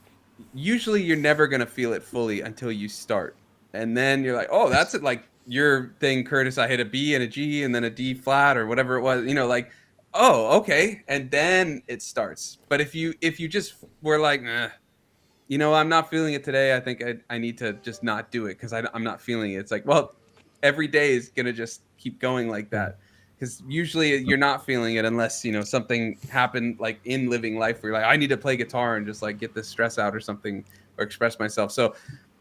Speaker 1: usually you're never going to feel it fully until you start. And then you're like, oh, that's it. Like your thing, Curtis, I hit a B and a G and then a D flat or whatever it was, like, oh, okay. And then it starts. But if you just were like, I'm not feeling it today, I think I need to just not do it because I'm not feeling it. It's like, well, every day is going to just keep going like that. Because usually you're not feeling it unless, something happened like in living life where you're like, I need to play guitar and just like get this stress out or something or express myself. So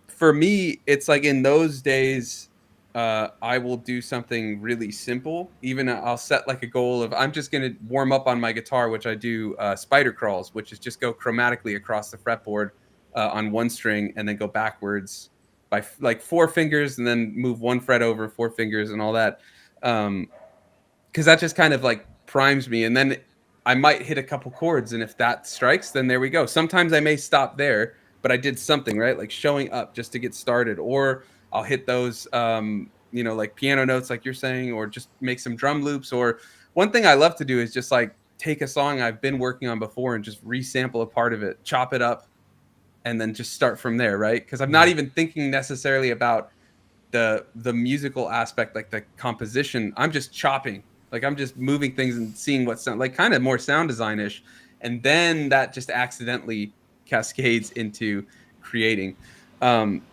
Speaker 1: for me, it's like in those days, I will do something really simple. Even I'll set like a goal of I'm just going to warm up on my guitar, which I do spider crawls, which is just go chromatically across the fretboard on one string and then go backwards by like 4 fingers and then move 1 fret over 4 fingers and all that. Because that just kind of like primes me. And then I might hit a couple chords. And if that strikes, then there we go. Sometimes I may stop there, but I did something, right? Like showing up just to get started. Or I'll hit those, like piano notes, like you're saying, or just make some drum loops. Or one thing I love to do is just like take a song I've been working on before and just resample a part of it, chop it up, and then just start from there, right? Because I'm not even thinking necessarily about the musical aspect, like the composition. I'm just chopping. Like I'm just moving things and seeing what sound, like kind of more sound design-ish. And then that just accidentally cascades into creating.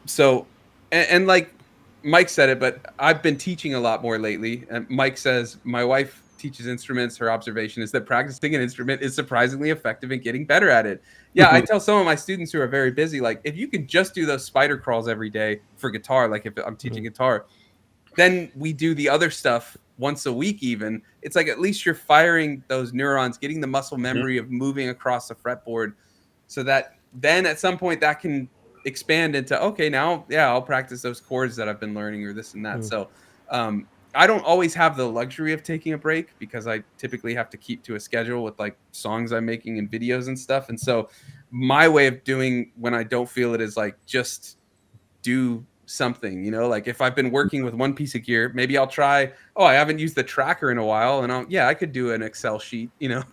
Speaker 1: So like Mike said it, but I've been teaching a lot more lately. And Mike says, my wife teaches instruments. Her observation is that practicing an instrument is surprisingly effective in getting better at it. Yeah, I tell some of my students who are very busy, like if you can just do those spider crawls every day for guitar, like if I'm teaching guitar, then we do the other stuff once a week even. It's like at least you're firing those neurons, getting the muscle memory of moving across the fretboard, so that then at some point that can expand into, okay, now I'll practice those chords that I've been learning or this and that. So I don't always have the luxury of taking a break because I typically have to keep to a schedule with like songs I'm making and videos and stuff. And so my way of doing when I don't feel it is like just do something, you know, like if I've been working with one piece of gear, maybe I'll try, oh, I haven't used the tracker in a while, and I could do an Excel sheet, you know,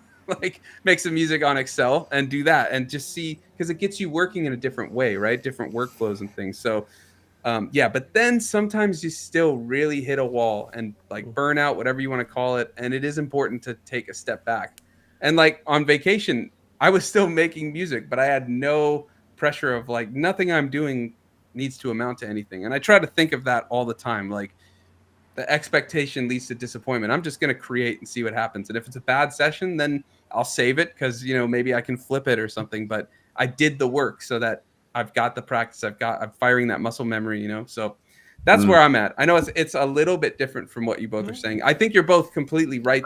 Speaker 1: like make some music on Excel and do that and just see, because it gets you working in a different way, right? Different workflows and things. So but then sometimes you still really hit a wall and like burnout, whatever you want to call it. And it is important to take a step back. And like on vacation, I was still making music, but I had no pressure of like nothing I'm doing needs to amount to anything. And I try to think of that all the time. Like the expectation leads to disappointment. I'm just going to create and see what happens. And if it's a bad session, then I'll save it because, you know, maybe I can flip it or something. But I did the work so that I've got the practice. I'm firing that muscle memory, you know? So that's where I'm at. I know it's a little bit different from what you both are saying. I think you're both completely right.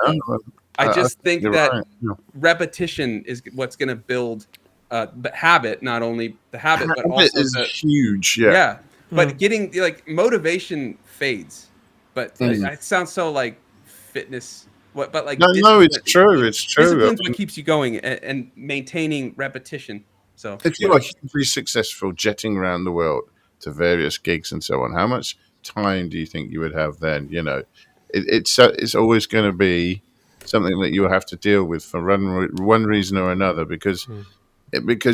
Speaker 1: I just think that
Speaker 2: right.
Speaker 1: repetition is what's going to build the habit, not only the habit, but
Speaker 2: Habit
Speaker 1: also
Speaker 2: is huge. Yeah.
Speaker 1: But getting like motivation fades, but it sounds so like fitness. But like
Speaker 2: no, it's true. It's true.
Speaker 1: Discipline's what keeps you going and maintaining repetition. So
Speaker 2: if you are hugely successful jetting around the world to various gigs and so on, how much time do you think you would have then? You know, it's always going to be something that you have to deal with for one reason or another, because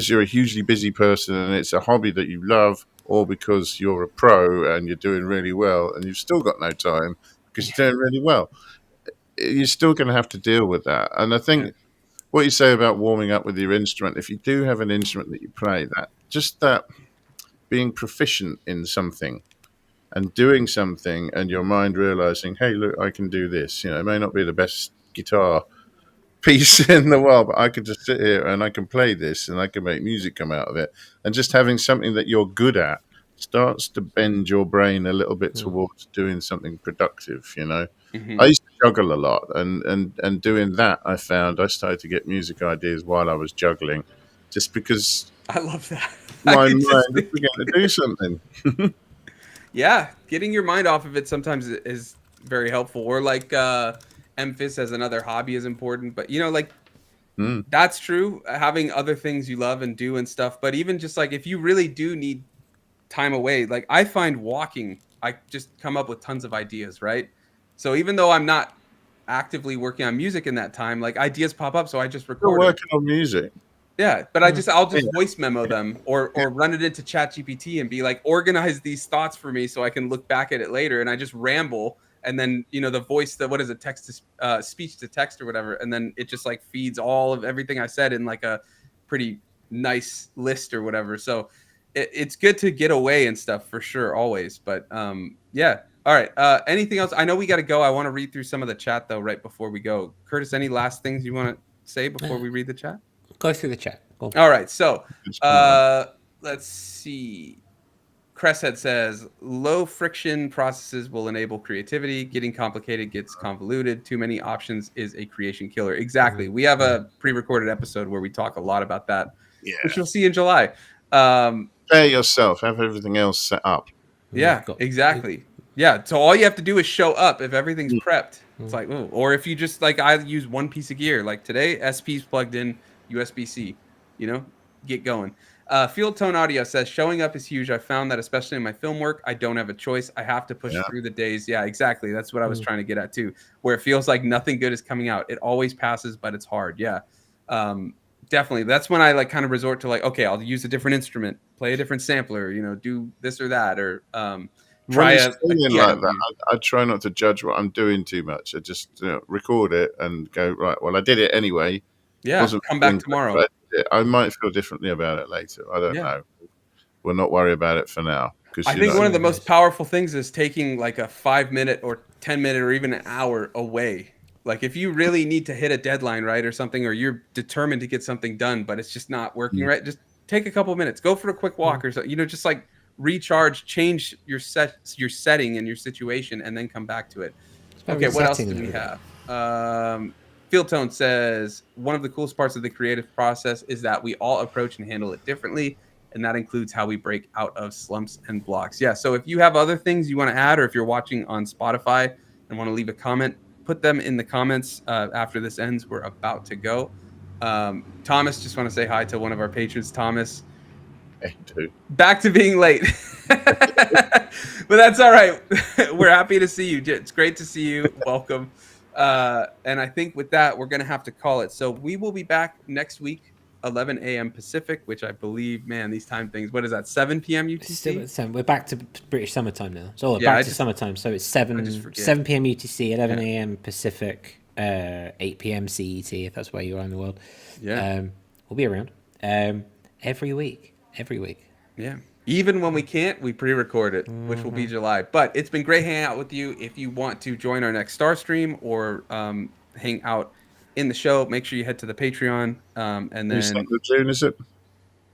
Speaker 2: you're a hugely busy person and it's a hobby that you love, or because you're a pro and you're doing really well and you've still got no time because you're doing really well. You're still going to have to deal with that. And I think what you say about warming up with your instrument, if you do have an instrument that you play, that being proficient in something and doing something and your mind realizing, hey, look, I can do this. You know, it may not be the best guitar piece in the world, but I can just sit here and I can play this and I can make music come out of it. And just having something that you're good at starts to bend your brain a little bit towards doing something productive, you know. I used to juggle a lot, and doing that, I found I started to get music ideas while I was juggling, just because
Speaker 1: I love that.
Speaker 2: my mind began to do something.
Speaker 1: Yeah, getting your mind off of it sometimes is very helpful. Or like Memphis as another hobby is important, but you know, like that's true. Having other things you love and do and stuff, but even just like if you really do need time away, like I find walking, I just come up with tons of ideas, right? So even though I'm not actively working on music in that time, like ideas pop up, so I just record.
Speaker 2: You're working on music.
Speaker 1: Yeah, but I'll just voice memo them or run it into ChatGPT and be like, organize these thoughts for me so I can look back at it later. And I just ramble, and then you know the voice, what is it, text to speech to text or whatever, and then it just like feeds all of everything I said in like a pretty nice list or whatever. So it's good to get away and stuff for sure, always. But yeah. All right. Anything else? I know we got to go. I want to read through some of the chat though right before we go. Curtis, any last things you want to say before we read the chat?
Speaker 3: Go through the chat. Go.
Speaker 1: All right. So let's see. Cresshead says low friction processes will enable creativity. Getting complicated gets convoluted. Too many options is a creation killer. Exactly. We have a pre-recorded episode where we talk a lot about that, which you'll see in July.
Speaker 2: Prepare yourself. Have everything else set up.
Speaker 1: Yeah, exactly. Yeah, so all you have to do is show up if everything's prepped. It's like, ooh. Or if you just like, I use one piece of gear. Like today, SP's plugged in, USB-C. You know, get going. Field Tone Audio says showing up is huge. I found that especially in my film work, I don't have a choice. I have to push through the days. Yeah, exactly. That's what I was trying to get at too. Where it feels like nothing good is coming out. It always passes, but it's hard. Yeah, definitely. That's when I like kind of resort to like, okay, I'll use a different instrument, play a different sampler. You know, do this or that, or try
Speaker 2: like that. I try not to judge what I'm doing too much. I just record it and go, right, well, I did it anyway.
Speaker 1: Yeah, come back tomorrow.
Speaker 2: I might feel differently about it later. I don't know. We'll not worry about it for now.
Speaker 1: I think one of the most powerful things is taking like a 5-minute or 10-minute or even an hour away. Like if you really need to hit a deadline, right, or something, or you're determined to get something done, but it's just not working right, just take a couple of minutes, go for a quick walk or so, you know, just like recharge, change your setting and your situation, and then come back to it. Okay, what else do we have? Field Tone says, one of the coolest parts of the creative process is that we all approach and handle it differently, and that includes how we break out of slumps and blocks. Yeah, so if you have other things you want to add, or if you're watching on Spotify and want to leave a comment, put them in the comments after this ends. We're about to go. Thomas, just want to say hi to one of our patrons, Thomas.
Speaker 2: Hey, dude.
Speaker 1: Back to being late. But that's all right. We're happy to see you. It's great to see you. Welcome. And I think with that, we're going to have to call it. So we will be back next week, 11 a.m. Pacific, which I believe, man, these time things, what is that, 7 p.m. UTC?
Speaker 3: We're back to British summertime now. So back to summertime. So it's 7 p.m. UTC, 11 a.m. Pacific, 8 p.m. CET, if that's where you are in the world.
Speaker 1: Yeah.
Speaker 3: We'll be around every week.
Speaker 1: Yeah. Even when we can't, we pre-record it, which will be July. But it's been great hanging out with you. If you want to join our next Star stream or hang out in the show, make sure you head to the Patreon. And then
Speaker 2: 22nd of June, is it?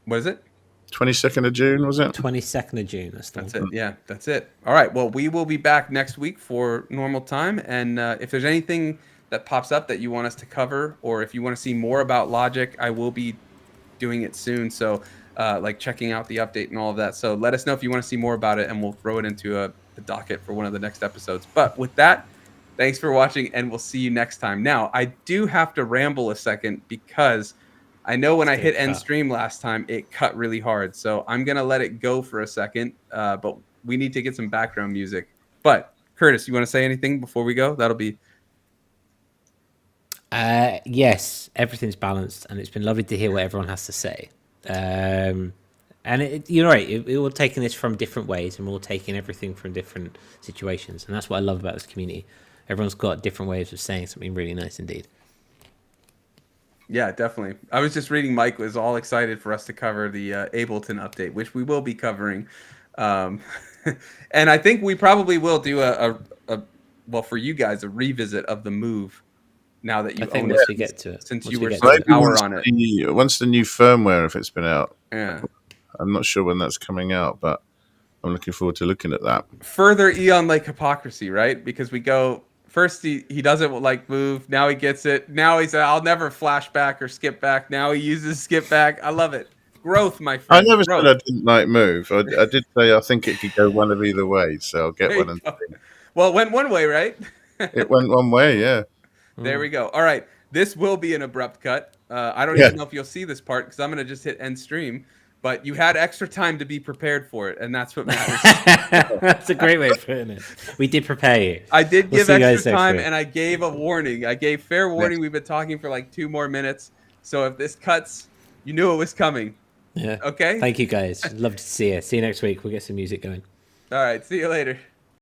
Speaker 1: What is it?
Speaker 2: 22nd of June, was it?
Speaker 3: 22nd of June.
Speaker 1: That's it. Yeah, that's it. All right. Well, we will be back next week for normal time. And if there's anything that pops up that you want us to cover, or if you want to see more about Logic, I will be doing it soon. So like checking out the update and all of that. So let us know if you want to see more about it, and we'll throw it into the docket for one of the next episodes. But with that, thanks for watching, and we'll see you next time. Now, I do have to ramble a second because I know when I hit end stream last time, it cut really hard. So I'm going to let it go for a second, but we need to get some background music. But Curtis, you want to say anything before we go? That'll be...
Speaker 3: Yes, everything's balanced, and it's been lovely to hear what everyone has to say. And you're right, we're all taking this from different ways, and we're all taking everything from different situations, and that's what I love about this community. Everyone's got different ways of saying something really nice indeed.
Speaker 1: Yeah, definitely. I was just reading Mike was all excited for us to cover the Ableton update, which we will be covering. And I think we probably will do well, for you guys, a revisit of the move. Now that you own it,
Speaker 3: we get to it,
Speaker 1: since you were so hour on it.
Speaker 2: Once the new firmware, if it's been out,
Speaker 1: yeah,
Speaker 2: I'm not sure when that's coming out, but I'm looking forward to looking at that.
Speaker 1: Further Eon like hypocrisy, right? Because we go first, he doesn't like move. Now he gets it. Now he said, "I'll never flash back or skip back." Now he uses skip back. I love it. Growth, my friend.
Speaker 2: I never said I didn't like move. I did say I think it could go one of either way, so I'll get one.
Speaker 1: Well, it went one way, right?
Speaker 2: It went one way, yeah.
Speaker 1: There we go. All right. This will be an abrupt cut. I don't even know if you'll see this part because I'm going to just hit end stream. But you had extra time to be prepared for it, and that's what matters.
Speaker 3: That's a great way of putting it. We did prepare you.
Speaker 1: I did give extra time, and I gave a warning. I gave fair warning. We've been talking for like 2 more minutes. So if this cuts, you knew it was coming.
Speaker 3: Yeah.
Speaker 1: Okay?
Speaker 3: Thank you, guys. Love to see you. See you next week. We'll get some music going.
Speaker 1: All right. See you later.